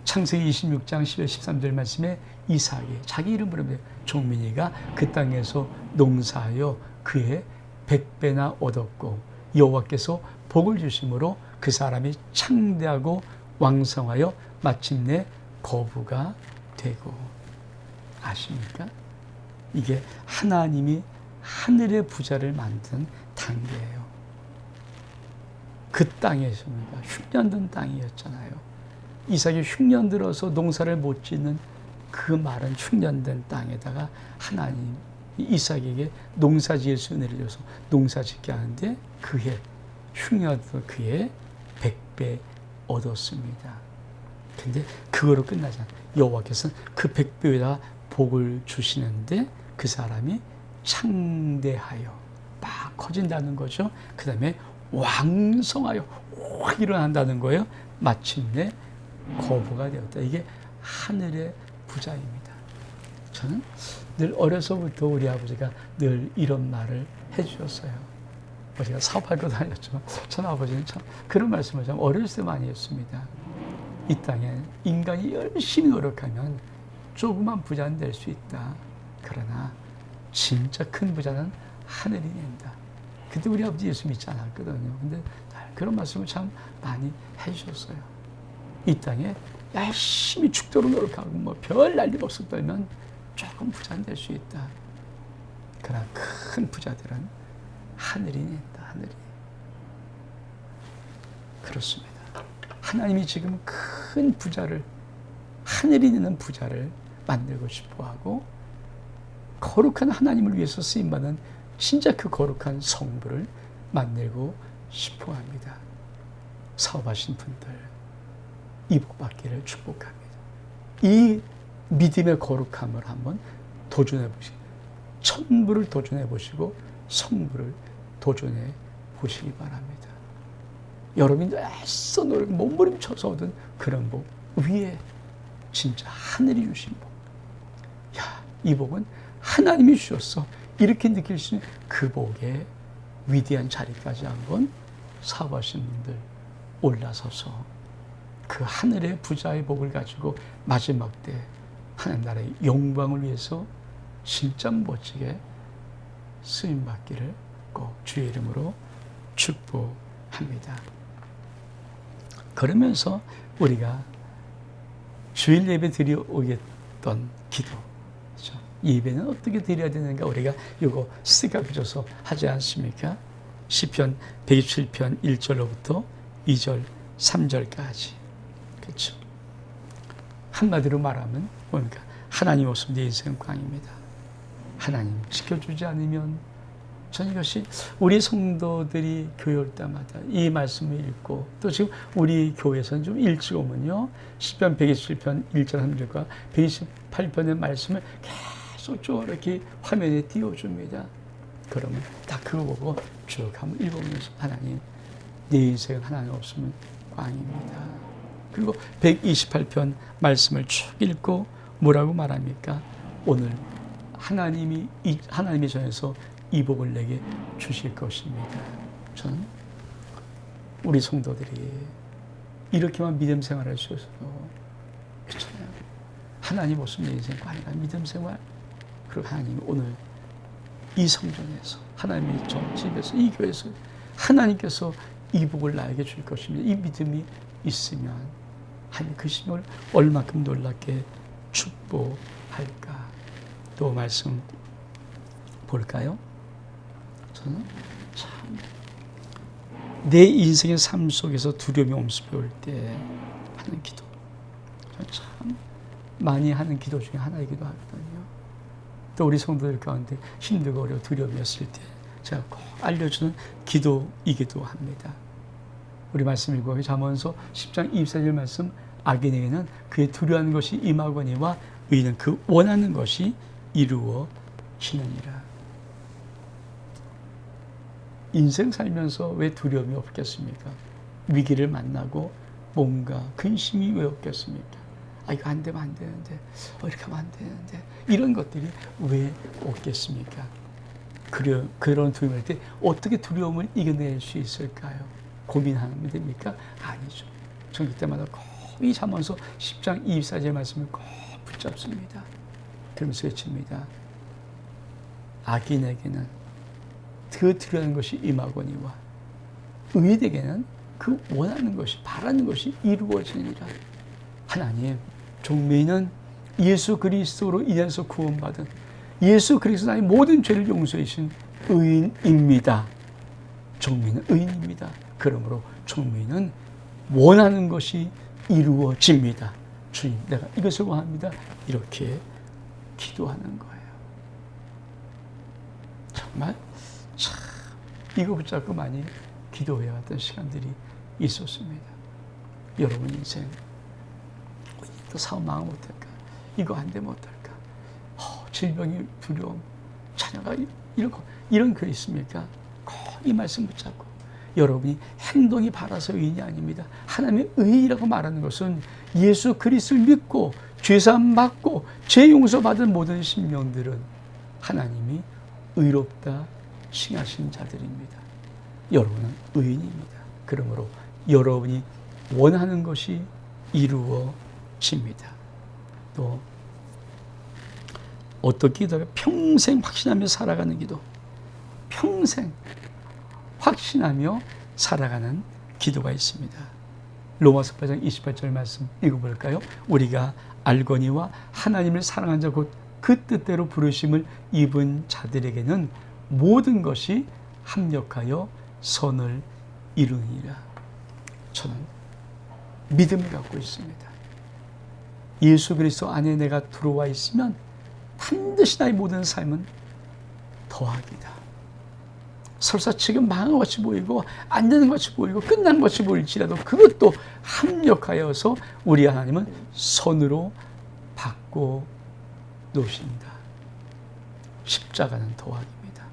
창세기 26장 10절 13절 말씀에 이삭이 자기 이름 부르며 종민이가 그 땅에서 농사하여 그의 100배나 얻었고 여호와께서 복을 주심으로 그 사람이 창대하고 왕성하여 마침내 거부가 되고. 아십니까? 이게 하나님이 하늘의 부자를 만든 단계예요. 그 땅에서입니다. 흉년든 땅이었잖아요. 이삭이 흉년 들어서 농사를 못 짓는 그 마른 흉년된 땅에다가 하나님 이삭에게 농사 지을 수 은혜를 줘서 농사 짓게 하는데 그해 흉년 그해 100배 얻었습니다. 근데 그거로 끝나지 않아요. 여호와께서는 그 100배에다 복을 주시는데 그 사람이 창대하여 막 커진다는 거죠. 그 다음에 왕성하여 확 일어난다는 거예요. 마침내 거부가 되었다. 이게 하늘의 부자입니다. 저는 늘 어려서부터 우리 아버지가 늘 이런 말을 해주셨어요. 우리가 사업할 것도 아니었지만 저는 아버지는 참 그런 말씀을 참 어렸을 때 많이 했습니다. 이 땅에 인간이 열심히 노력하면 조그만 부자는 될 수 있다. 그러나 진짜 큰 부자는 하늘이 낸다. 그때 우리 아버지 예수 믿지 않았거든요. 근데 그런 말씀을 참 많이 해주셨어요. 이 땅에 열심히 죽도록 노력하고 뭐 별 난리 없을 때면 조금 부자는 될 수 있다. 그러나 큰 부자들은 하늘이 낸다. 하늘이. 그렇습니다. 하나님이 지금 큰 부자를, 하늘이 내는 부자를 만들고 싶어하고 거룩한 하나님을 위해서 쓰임받는 진짜 그 거룩한 성부를 만들고 싶어합니다. 사업하신 분들 이 복 받기를 축복합니다. 이 믿음의 거룩함을 한번 도전해 보시고 천부를 도전해 보시고 성부를 도전해 보시기 바랍니다. 여러분이 애써 노력 몸부림쳐서 얻은 그런 복 위에 진짜 하늘이 주신 복. 야, 이 복은 하나님이 주셨어. 이렇게 느낄 수 있는 그 복의 위대한 자리까지 한번 사업하신 분들 올라서서 그 하늘의 부자의 복을 가지고 마지막 때 하나님 나라의 영광을 위해서 진짜 멋지게 쓰임받기를 꼭 주의 이름으로 축복합니다. 그러면서 우리가 주일 예배 드려오겠던 기도, 그렇죠? 예배는 어떻게 드려야 되는가 우리가 이거 스티커 그려서 하지 않습니까? 시편 127편 1절로부터 2절 3절까지. 그렇죠? 한마디로 말하면 뭔가 하나님 없으면 내 인생은 꽝입니다. 하나님 지켜주지 않으면 전 이것이 우리 성도들이 교회 올 때마다 이 말씀을 읽고 또 지금 우리 교회에서는 좀 일찍 오면요. 시편 127편 1절 3절과 128편의 말씀을 계속 쭉 이렇게 화면에 띄워줍니다. 그러면 딱 그거 보고 쭉 한번 읽으면서 하나님 내 인생은 하나님 없으면 꽝입니다. 그리고 128편 말씀을 쭉 읽고 뭐라고 말합니까? 오늘 하나님이 전해서 이 복을 내게 주실 것입니다. 저는 우리 성도들이 이렇게만 믿음 생활할 수 있어도 그렇잖아요. 하나님 없으면 내 인생 아니라 믿음 생활. 그리고 하나님이 오늘 이 성전에서 하나님의 저 집에서 이 교회에서 하나님께서 이 복을 나에게 줄 것입니다. 이 믿음이 있으면 하나님 그 심을 얼마큼 놀랍게 축복할까. 또 말씀 볼까요? 저는 참 내 인생의 삶 속에서 두려움이 엄습해 때 하는 기도, 저는 참 많이 하는 기도 중에 하나이기도 하거든요. 또 우리 성도들 가운데 힘들고 어려워 두려움이었을 때 제가 꼭 알려주는 기도이기도 합니다. 우리 말씀 읽고 잠언서 10장 24절 말씀 악인에게는 그의 두려워하는 것이 임하거니와 의인은 그 원하는 것이 이루어지느니라. 인생 살면서 왜 두려움이 없겠습니까? 위기를 만나고 뭔가 근심이 왜 없겠습니까? 이거 안 되면 안 되는데, 이렇게 하면 안 되는데, 이런 것들이 왜 없겠습니까? 그런 두려움일 때 어떻게 두려움을 이겨낼 수 있을까요? 고민하면 됩니까? 아니죠. 저는 그때마다 거의 잠언서 10장 24절 말씀을 꼭 붙잡습니다. 그러면서 외칩니다. 악인에게는 그 두려워하는 것이 임하거니와 의인에게는 그 원하는 것이, 바라는 것이 이루어지니라. 하나님, 종민은 예수 그리스도로 인해서 구원받은 예수 그리스도 나의 모든 죄를 용서해 주신 의인입니다. 종민은 의인입니다. 그러므로 종민은 원하는 것이 이루어집니다. 주님, 내가 이것을 원합니다. 이렇게 기도하는 거예요. 정말 참 이거 붙잡고 많이 기도해왔던 시간들이 있었습니다. 여러분 인생 또 사업 망하면 어떨까? 이거 안 되면 어떨까? 질병이 두려움, 자녀가 이렇고 이런 글 있습니까? 꼭 이 말씀 붙잡고 여러분이 행동이 바라서 의인이 아닙니다. 하나님의 의인이라고 말하는 것은 예수 그리스도를 믿고 죄사함 받고 죄 용서 받은 모든 심령들은 하나님이 의롭다 칭하신 자들입니다. 여러분은 의인입니다. 그러므로 여러분이 원하는 것이 이루어집니다. 또 어떻게 기도가 평생 확신하며 살아가는 기도, 평생 확신하며 살아가는 기도가 있습니다. 로마서 8장 28절 말씀 읽어볼까요? 우리가 알거니와 하나님을 사랑한 자 곧 그 뜻대로 부르심을 입은 자들에게는 모든 것이 합력하여 선을 이루니라. 저는 믿음을 갖고 있습니다. 예수 그리스도 안에 내가 들어와 있으면 반드시 나의 모든 삶은 더하기다. 설사 지금 망한 것 같이 보이고 안 되는 것 같이 보이고 끝난 것 같이 보일지라도 그것도 합력하여서 우리 하나님은 선으로 바꿔 놓으신다. 십자가는 더하기입니다.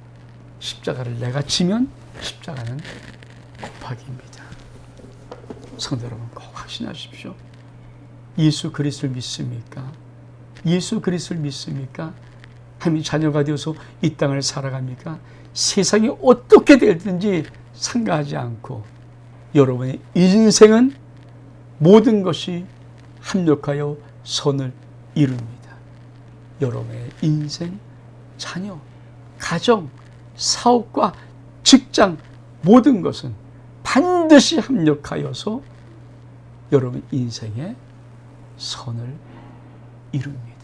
십자가를 내가 지면 십자가는 곱하기입니다. 성도 여러분 꼭 확신하십시오. 예수 그리스도를 믿습니까? 예수 그리스도를 믿습니까? 하나님의 자녀가 되어서 이 땅을 살아갑니까? 세상이 어떻게 되든지 상관하지 않고 여러분의 인생은 모든 것이 합력하여 선을 이룹니다. 여러분의 인생, 자녀, 가정, 사업과 직장 모든 것은 반드시 합력하여서 여러분 인생에 선을 이룹니다.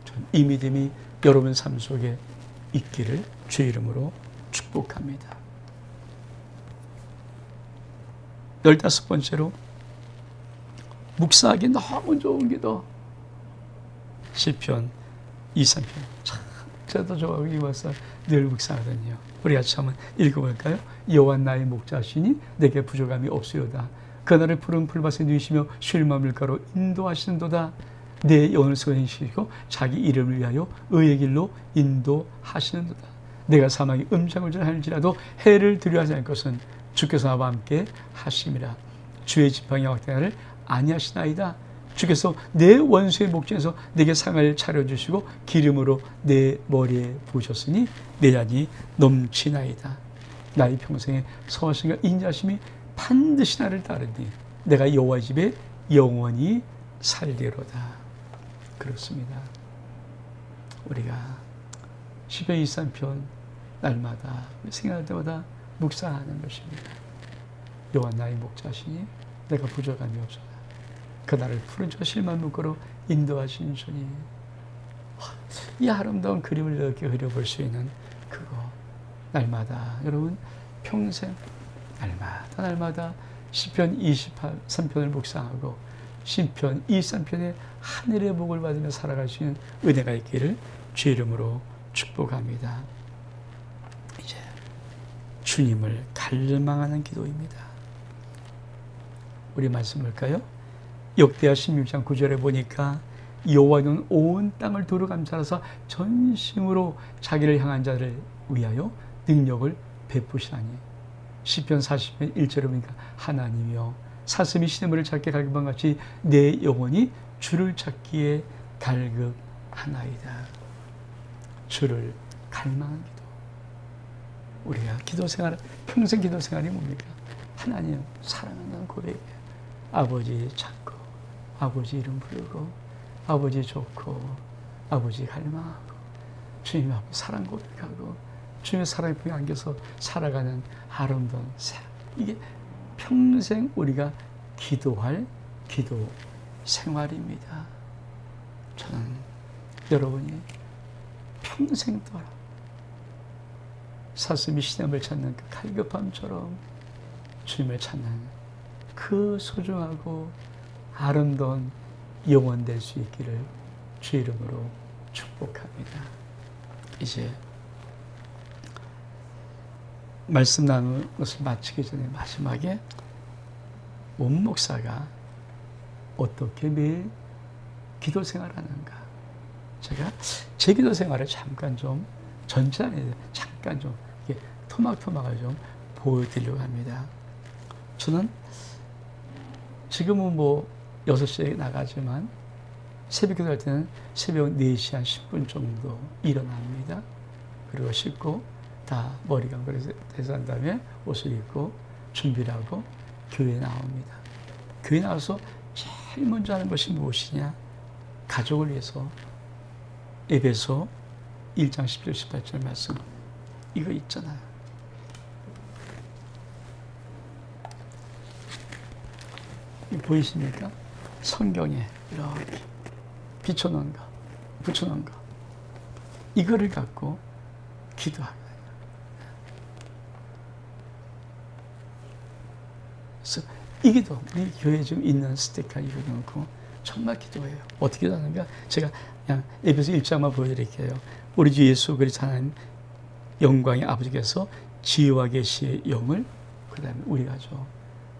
전 이 믿음이 여러분 삶 속에 있기를 주의 이름으로 축복합니다. 15번째로 묵상하기 너무 좋은 기도 시편 23편 참 저도 좋아하고 이와서 늘 묵상하거든요. 우리 같이 한번 읽어볼까요? 여호와 나의 목자시니 내게 부족함이 없으요다. 그날을 푸른 풀밭에 누이시며 쉴 마음일가로 인도하시는도다. 내 영혼을 소행시키고 자기 이름을 위하여 의의 길로 인도하시는도다. 내가 사망의 음장을 할지라도 해를 두려워하지 않을 것은 주께서 나와 함께 하심이라. 주의 지팡이와 막대기를 아니하시나이다. 주께서 내 원수의 목전에서 내게 상을 차려주시고 기름으로 내 머리에 부으셨으니 내 잔이 넘치나이다. 나의 평생에 선하심과 인자심이 반드시 나를 따르니 내가 여호와 집에 영원히 살리로다. 그렇습니다. 우리가 시편 23편 날마다 생각할 때마다 묵상하는 것입니다. 여호와 나의 목자시니 내가 부족함이 없어다. 그날을 푸른 저 실만 묶어로 인도하신 주님. 이 아름다운 그림을 이렇게 그려볼 수 있는 그거 날마다 여러분 평생 날마다 시편 23편을 묵상하고 시편 23편의 하늘의 복을 받으며 살아갈 수 있는 은혜가 있기를 주의 이름으로 축복합니다. 이제 주님을 갈망하는 기도입니다. 우리 말씀 볼까요? 역대하 16장 9절에 보니까 여호와는 온 땅을 두루 감찰하사 전심으로 자기를 향한 자를 위하여 능력을 베푸시나니. 시편 40편 1절에 보니까 하나님이여 사슴이 시냇물을 찾게 갈급한 같이 내 영혼이 주를 찾기에 갈급하나이다. 주를 갈망한 기도. 우리가 기도 생활, 평생 기도 생활이 뭡니까? 하나님 사랑한다는 고백이에요. 아버지 찾고, 아버지 이름 부르고, 아버지 좋고, 아버지 갈망하고, 주님 앞에 사랑 고백하고, 주님의 사랑에 품에 안겨서 살아가는 아름다운 삶. 이게 평생 우리가 기도할 기도 생활입니다. 저는 여러분이 평생 동안 사슴이 시냇을 찾는 그 갈급함처럼 주님을 찾는 그 소중하고 아름다운 영혼 될 수 있기를 주 이름으로 축복합니다. 이제 말씀 나누는 것을 마치기 전에 마지막에 원 목사가 어떻게 매일 기도 생활하는가, 제가 제 기도 생활을 잠깐 좀, 전체 아니에요, 잠깐 좀 이렇게 토막토막을 좀 보여드리려고 합니다. 저는 지금은 뭐 6시에 나가지만 새벽 기도할 때는 새벽 4시 한 10분 정도 일어납니다. 그리고 씻고 다 머리 감고 대사한 다음에 옷을 입고 준비를 하고 교회에 나옵니다. 교회 나와서 제일 먼저 하는 것이 무엇이냐? 가족을 위해서 에베소 1장 10절 18절 말씀 이거 있잖아요. 이거 보이십니까? 성경에 이렇게 비춰놓은 거, 붙여놓은 거, 이거를 갖고 기도하고, 그래서 이 기도, 우리 교회에 지금 있는 스티커 이거 놓고 정말 기도해요. 어떻게 기도하는가? 제가 그냥 에베소 1장만 보여드릴게요. 우리 주 예수 그리스도 하나님 영광의 아버지께서 지혜와 계시의 영을, 그 다음에 우리가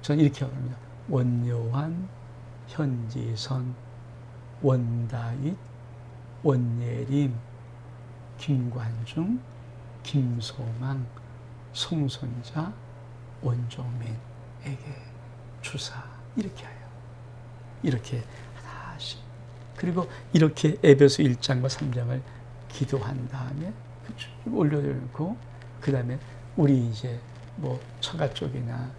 저는 이렇게 합니다. 원요한, 현지선, 원다윗, 원예림, 김관중, 김소망, 송선자, 원종민에게 주사, 이렇게 해요. 이렇게 하나씩. 그리고 이렇게 에베소 1장과 3장을 기도한 다음에 올려놓고, 그 다음에 우리 이제 뭐 처가 쪽이나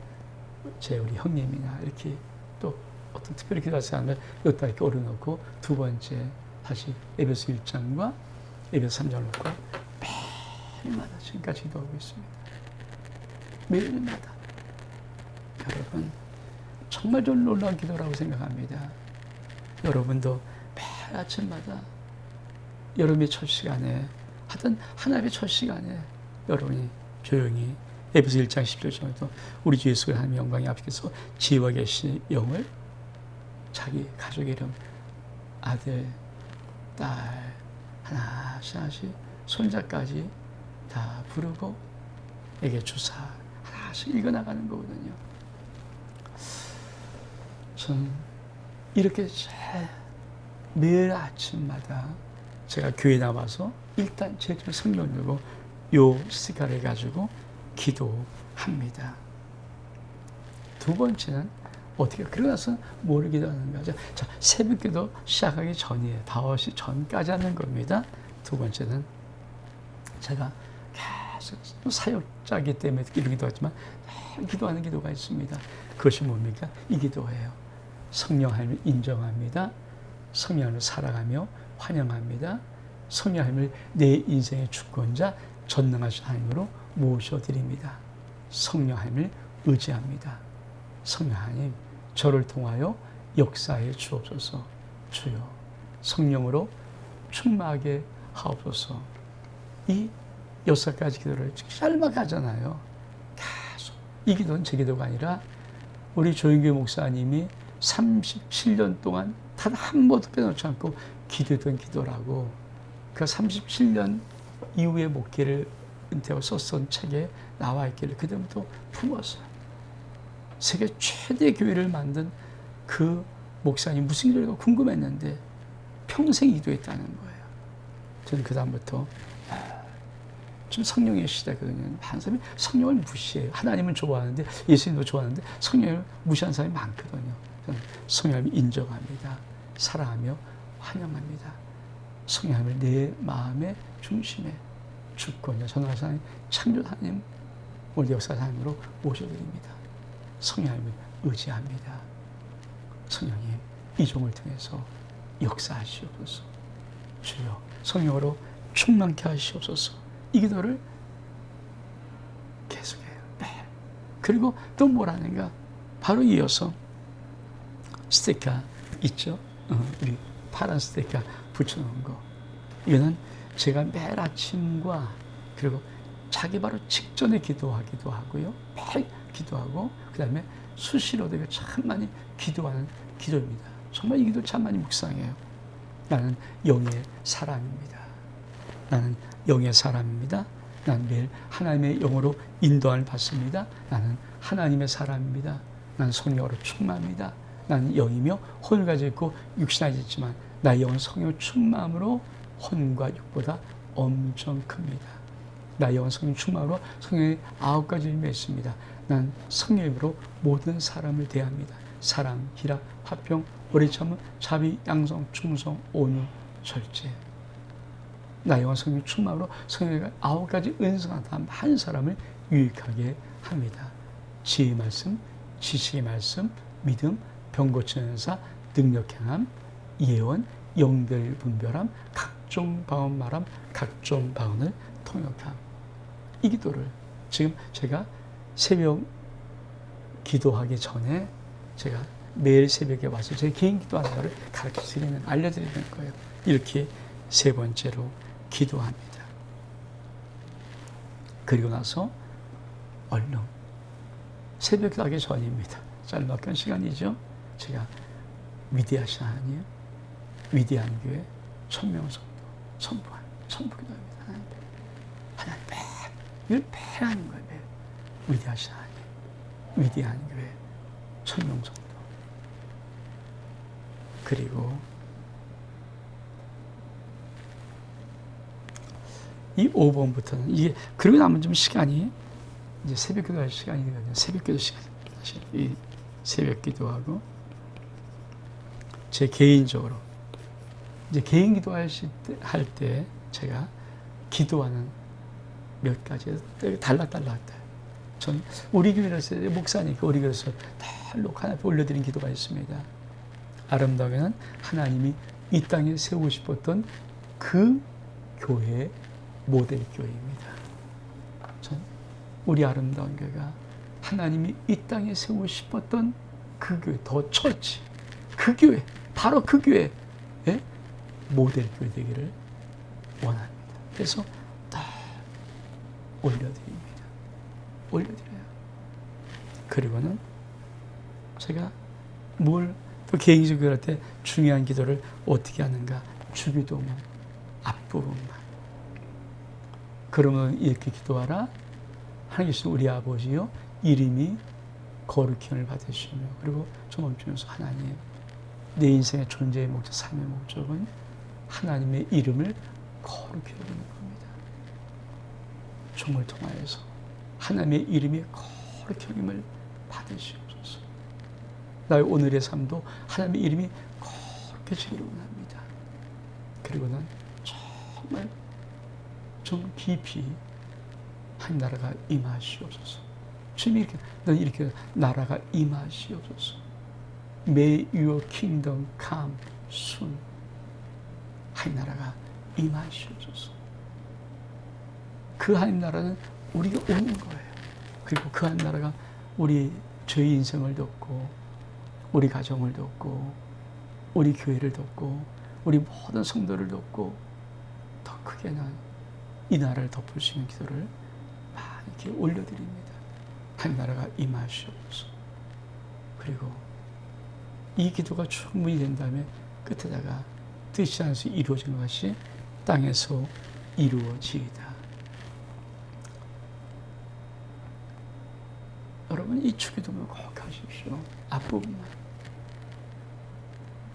우리 형님이나 이렇게 또 어떤 특별히 기도할 사람을 여기다 이렇게 올려놓고, 두 번째 다시 에베소 1장과 에베소 3장을 놓고 매일마다 지금까지 기도하고 있습니다. 매일마다. 여러분 정말 좀 놀라운 기도라고 생각합니다. 여러분도 매일 아침마다 여러분의 첫 시간에 하여튼 하나님의 첫 시간에 여러분이 조용히 에베소 1장 10절에도 우리 주 예수 그리스도 하나님의 영광의 아버지께서 지혜와 계신 영을 자기 가족의 이름, 아들, 딸, 하나씩 손자까지 다 부르고 에게 주사 하나씩 읽어나가는 거거든요. 전 이렇게 매일 아침마다 제가 교회 나와서 일단 제일 성경 읽고 요 스티커를 가지고 기도합니다. 두 번째는 어떻게, 그러고 나서 뭐를 기도하는가? 자, 새벽 기도 시작하기 전이에요. 5시 전까지 하는 겁니다. 두 번째는 제가 계속 사역자이기 때문에 이런 기도하지만 기도하는 기도가 있습니다. 그것이 뭡니까? 이 기도예요. 성령 하나님을 인정합니다. 성령 하나님을 사랑하며 환영합니다. 성령 하나님을 내 인생의 주권자 전능하신 하나님으로 모셔드립니다. 성령 하나님을 의지합니다. 성령 하나님, 저를 통하여 역사해 주옵소서. 주여, 성령으로 충만하게 하옵소서. 이 6가지 기도를 짧게 하잖아요. 계속. 이 기도는 제 기도가 아니라 우리 조인규 목사님이 37년 동안 단 한 번도 빼놓지 않고 기도했던 기도라고, 그 37년 이후에 목회를 은퇴하고 썼던 책에 나와 있기를 그때부터 품었어요. 세계 최대 교회를 만든 그 목사님 무슨 일인가 궁금했는데 평생 기도했다는 거예요. 저는 그 다음부터 좀 성령의 시대거든요. 한 사람이 성령을 무시해요. 하나님은 좋아하는데 예수님도 좋아하는데 성령을 무시하는 사람이 많거든요. 저는 성령을 인정합니다. 사랑하며 환영합니다. 성령을 내 마음의 중심에 주권자 전능하신 창조 하나님 오늘 역사 하나님으로 모셔드립니다. 성령을 의지합니다. 성령이 이 종을 통해서 역사하시옵소서. 주여 성령으로 충만케 하시옵소서. 이 기도를 계속해요. 매일. 그리고 또 뭐라는가? 바로 이어서 스티커 있죠? 우리 파란 스티커 붙여놓은 거. 이거는 제가 매일 아침과 그리고 자기 바로 직전에 기도하기도 하고요. 매일 기도하고 그 다음에 수시로도 이거 참 많이 기도하는 기도입니다. 정말 이 기도 참 많이 묵상해요. 나는 영의 사람입니다. 나는 영의 사람입니다. 나는 매일 하나님의 영으로 인도함을 받습니다. 나는 하나님의 사람입니다. 나는 성령으로 충만합니다. 나는 영이며 혼을 가지고 있고 육신이 있지만 나의 영은 성령 충만함으로 혼과 육보다 엄청 큽니다. 나의 영은 성령 충만함으로 성령의 9가지 힘이 있습니다. 난 성령으로 모든 사람을 대합니다. 사랑, 희락, 화평, 오래 참음, 자비, 양성, 충성, 온유, 절제. 나의 영은 성령 충만으로 성령의 9가지 은사가 다 한 사람을 유익하게 합니다. 지혜의 말씀, 지식의 말씀, 믿음, 병 고치는 은사, 능력 행함, 예언, 영들 분별함, 각종 방언 말함, 각종 방언을 통역함. 이 기도를 지금 제가 새벽 기도하기 전에 제가 매일 새벽에 와서 제 개인 기도하는 거를 가르쳐드리는, 알려드리는 거예요. 이렇게 세 번째로 기도합니다. 그리고 나서 얼른 새벽 기도하기 전입니다. 짤막한 시간이죠. 제가 위대하신 하나님, 위대한 교회, 천명성도 선포기도합니다. 하나님 이걸 매일 하는 거예요. 매일. 위대하신 하나님, 위대한 교회, 천명성도. 그리고 이 5번부터는 이게 그러고 나면 좀 시간이 이제 새벽 기도할 시간이거든요. 새벽 기도 시간. 사실 이 새벽 기도하고 제 개인적으로 이제 개인 기도할 때 제가 기도하는 몇 가지 달랐다. 전 우리 교회에서 목사니까 우리 교회에서 달록 하나 올려드린 기도가 있습니다. 아름다우게는 하나님이 이 땅에 세우고 싶었던 그 교회의 모델 교회입니다. 전 우리 아름다운 교회가 하나님이 이 땅에 세우고 싶었던 그 교회, 더 처치, 그 교회, 바로 그 교회의 모델 교회 되기를 원합니다. 그래서 다 올려드립니다. 올려드려요. 그리고는 제가 또 개인적으로 할 때 중요한 기도를 어떻게 하는가? 주기도문 앞부분만. 그러면 이렇게 기도하라. 하나님께서 우리 아버지요 이름이 거룩힘을 받으시며, 그리고 좀 멈추면서 하나님, 내 인생의 존재의 목적, 삶의 목적은 하나님의 이름을 거룩히 여기는 겁니다. 종을 통하여서 하나님의 이름이 거룩히 여김을 받으시옵소서. 나의 오늘의 삶도 하나님의 이름이 거룩해지기를 원합니다. 그리고는 정말 좀 깊이 한 나라가 임하시옵소서. 주님이 넌 이렇게 나라가 임하시옵소서. May your kingdom come soon. 한 나라가 임하시옵소서. 그 한 나라는 우리가 오는 거예요. 그리고 그 한 나라가 우리 저희 인생을 돕고, 우리 가정을 돕고, 우리 교회를 돕고, 우리 모든 성도를 돕고, 더 크게는 이 나라를 덮을 수 있는 기도를 많이 이렇게 올려드립니다. 한 나라가 임하시옵소서. 그리고 이 기도가 충분히 된 다음에 끝에다가 뜻이 안에서 이루어진 것이 땅에서 이루어지이다. 여러분 이 주기도문 꼭 하십시오. 앞부분만.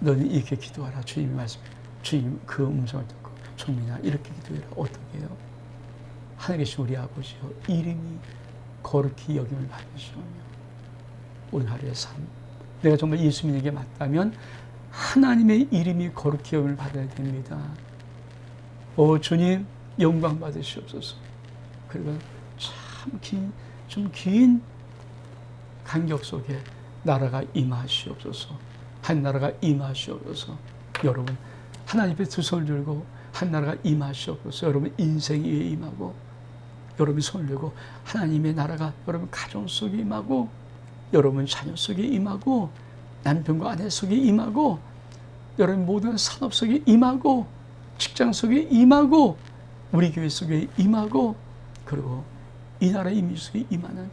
너는 이렇게 기도하라. 주님이 말씀해. 주님 그 음성을 듣고 종민아 이렇게 기도해라. 어떻게 해요? 하늘에 계신 우리 아버지여 이름이 거룩히 여김을 받으시오며 오늘 하루의 삶 내가 정말 예수 믿는 게 맞다면 하나님의 이름이 거룩히 여김을 받아야 됩니다. 주님 영광 받으시옵소서. 그리고 좀 긴 간격 속에 나라가 임하시옵소서. 한 나라가 임하시옵소서. 여러분 하나님 앞에 두 손을 들고 한 나라가 임하시옵소서. 여러분 인생 위에 임하고 여러분 손을 들고 하나님의 나라가 여러분 가정 속에 임하고 여러분 자녀 속에 임하고 남편과 아내 속에 임하고 여러분 모든 산업 속에 임하고 직장 속에 임하고 우리 교회 속에 임하고 그리고 이 나라 이민 속에 임하는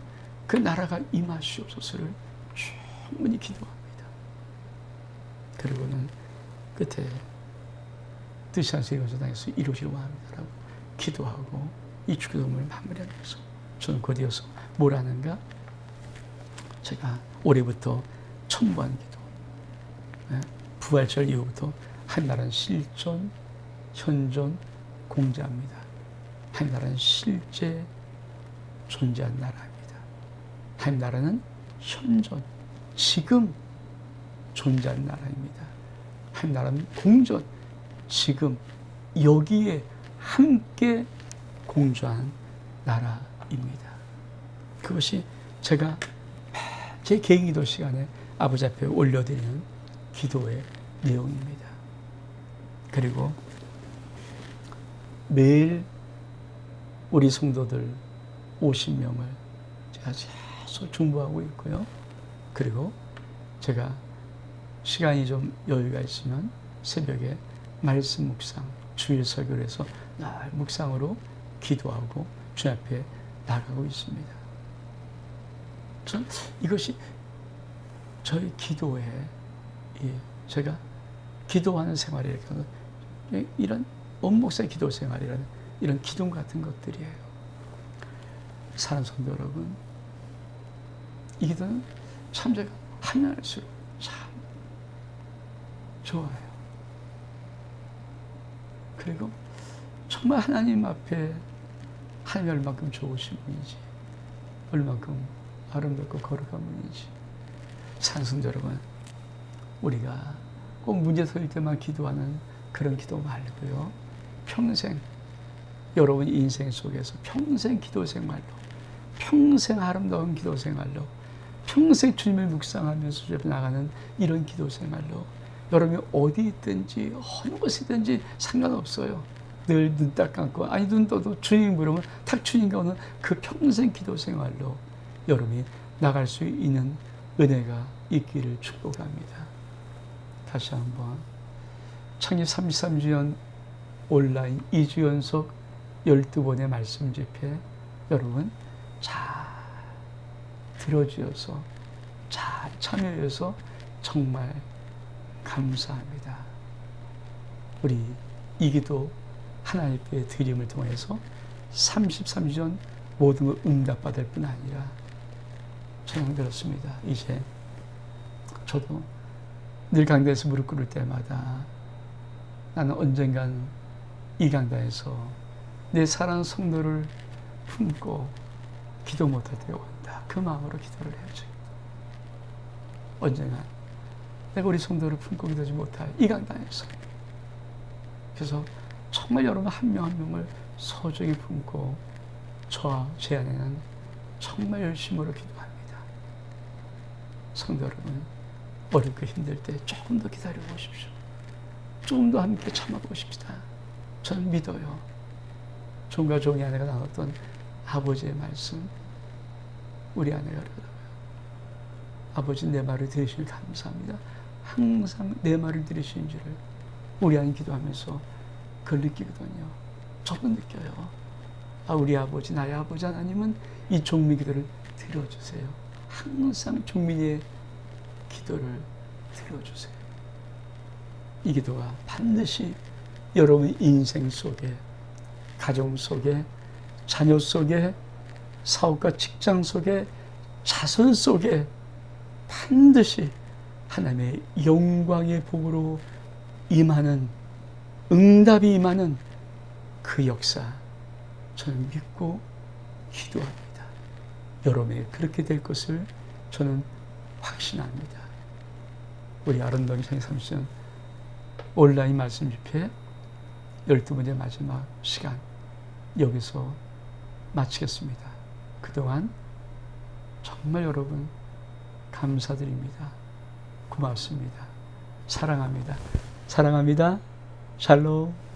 그 나라가 임하시옵소서를 충분히 기도합니다. 그리고는 끝에 뜻이 않으신 것을 당해서 이루시기 원합니다라고 기도하고 이 기도문을 마무리하면서 저는 곧이어서 뭘 하는가? 제가 올해부터 첨부한 기도, 부활절 이후부터 한나라는 실존, 현존, 공자입니다. 한나라는 실제 존재한 나라입니다. 한나라는 현존, 지금 존재한 나라입니다. 한나라는 공존, 지금 여기에 함께 공존한 나라입니다. 그것이 제가 제 개인 기도 시간에 아버지 앞에 올려드리는 기도의 내용입니다. 그리고 매일 우리 성도들 50명을 제가 계속 중보하고 있고요. 그리고 제가 시간이 좀 여유가 있으면 새벽에 말씀 묵상, 주일 설교를 해서 날 묵상으로 기도하고 주님 앞에 나가고 있습니다. 전 이것이 저희 기도에 제가 기도하는 생활이 이렇게 이런 원목사의 기도 생활이라는 이런 기둥 같은 것들이에요. 사랑하는 성도 여러분, 이 기도는 참 제가 하면 할수록 참 좋아요. 그리고 정말 하나님 앞에 하나님이 얼만큼 좋으신 분인지, 얼만큼 아름답고 거룩한 분인지. 찬송 여러분, 우리가 꼭 문제 설 때만 기도하는 그런 기도 말고요. 평생 여러분 인생 속에서 평생 기도 생활로, 평생 아름다운 기도 생활로, 평생 주님을 묵상하면서 주님 나가는 이런 기도 생활로 여러분이 어디 있든지 어느 곳에 있든지 상관없어요. 늘 눈 딱 감고 아니 눈 떠도 주님 부르면 탁 주님과 오는 그 평생 기도 생활로 여러분이 나갈 수 있는 은혜가 있기를 축복합니다. 다시 한번 창립 33주년 온라인 2주 연속 12번의 말씀 집회 여러분 잘 들어주셔서 잘 참여해서 정말 감사합니다. 우리 이 기도 하나님 앞에 드림을 통해서 33주년 모든 걸 응답받을 뿐 아니라 저는 그렇습니다. 이제 저도 늘 강단에서 무릎 꿇을 때마다 나는 언젠간 이 강단에서 내 사랑하는 성도를 품고 기도 못할 때가 온다. 그 마음으로 기도를 해야죠. 언젠간 내가 우리 성도를 품고 기도하지 못할 이 강단에서 그래서 정말 여러분 한 명 한 명을 소중히 품고 저와 제 안에는 정말 열심으로 기도합니다. 성도 여러분 어렵고 힘들 때 조금 더 기다려 보십시오. 조금 더 함께 참아보십시다. 저는 믿어요. 종과 종이 아내가 나눴던 아버지의 말씀 우리 아내가 그러더라고요. 아버지 내 말을 들으시니 감사합니다. 항상 내 말을 들으시는 줄을 우리 아내 기도하면서 그걸 느끼거든요. 저도 느껴요. 우리 아버지 나의 아버지 하나님은 이 종민 기도를 들어주세요. 항상 종민의 기도를 들어주세요. 이 기도가 반드시 여러분 인생 속에 가정 속에 자녀 속에 사업과 직장 속에 자손 속에 반드시 하나님의 영광의 복으로 임하는, 응답이 임하는 그 역사 저는 믿고 기도합니다. 여러분에게 그렇게 될 것을 저는 확신합니다. 우리 아름다운 생삼순 온라인 말씀 집회 12번째 마지막 시간 여기서 마치겠습니다. 그동안 정말 여러분 감사드립니다. 고맙습니다. 사랑합니다. 사랑합니다. 샬롬.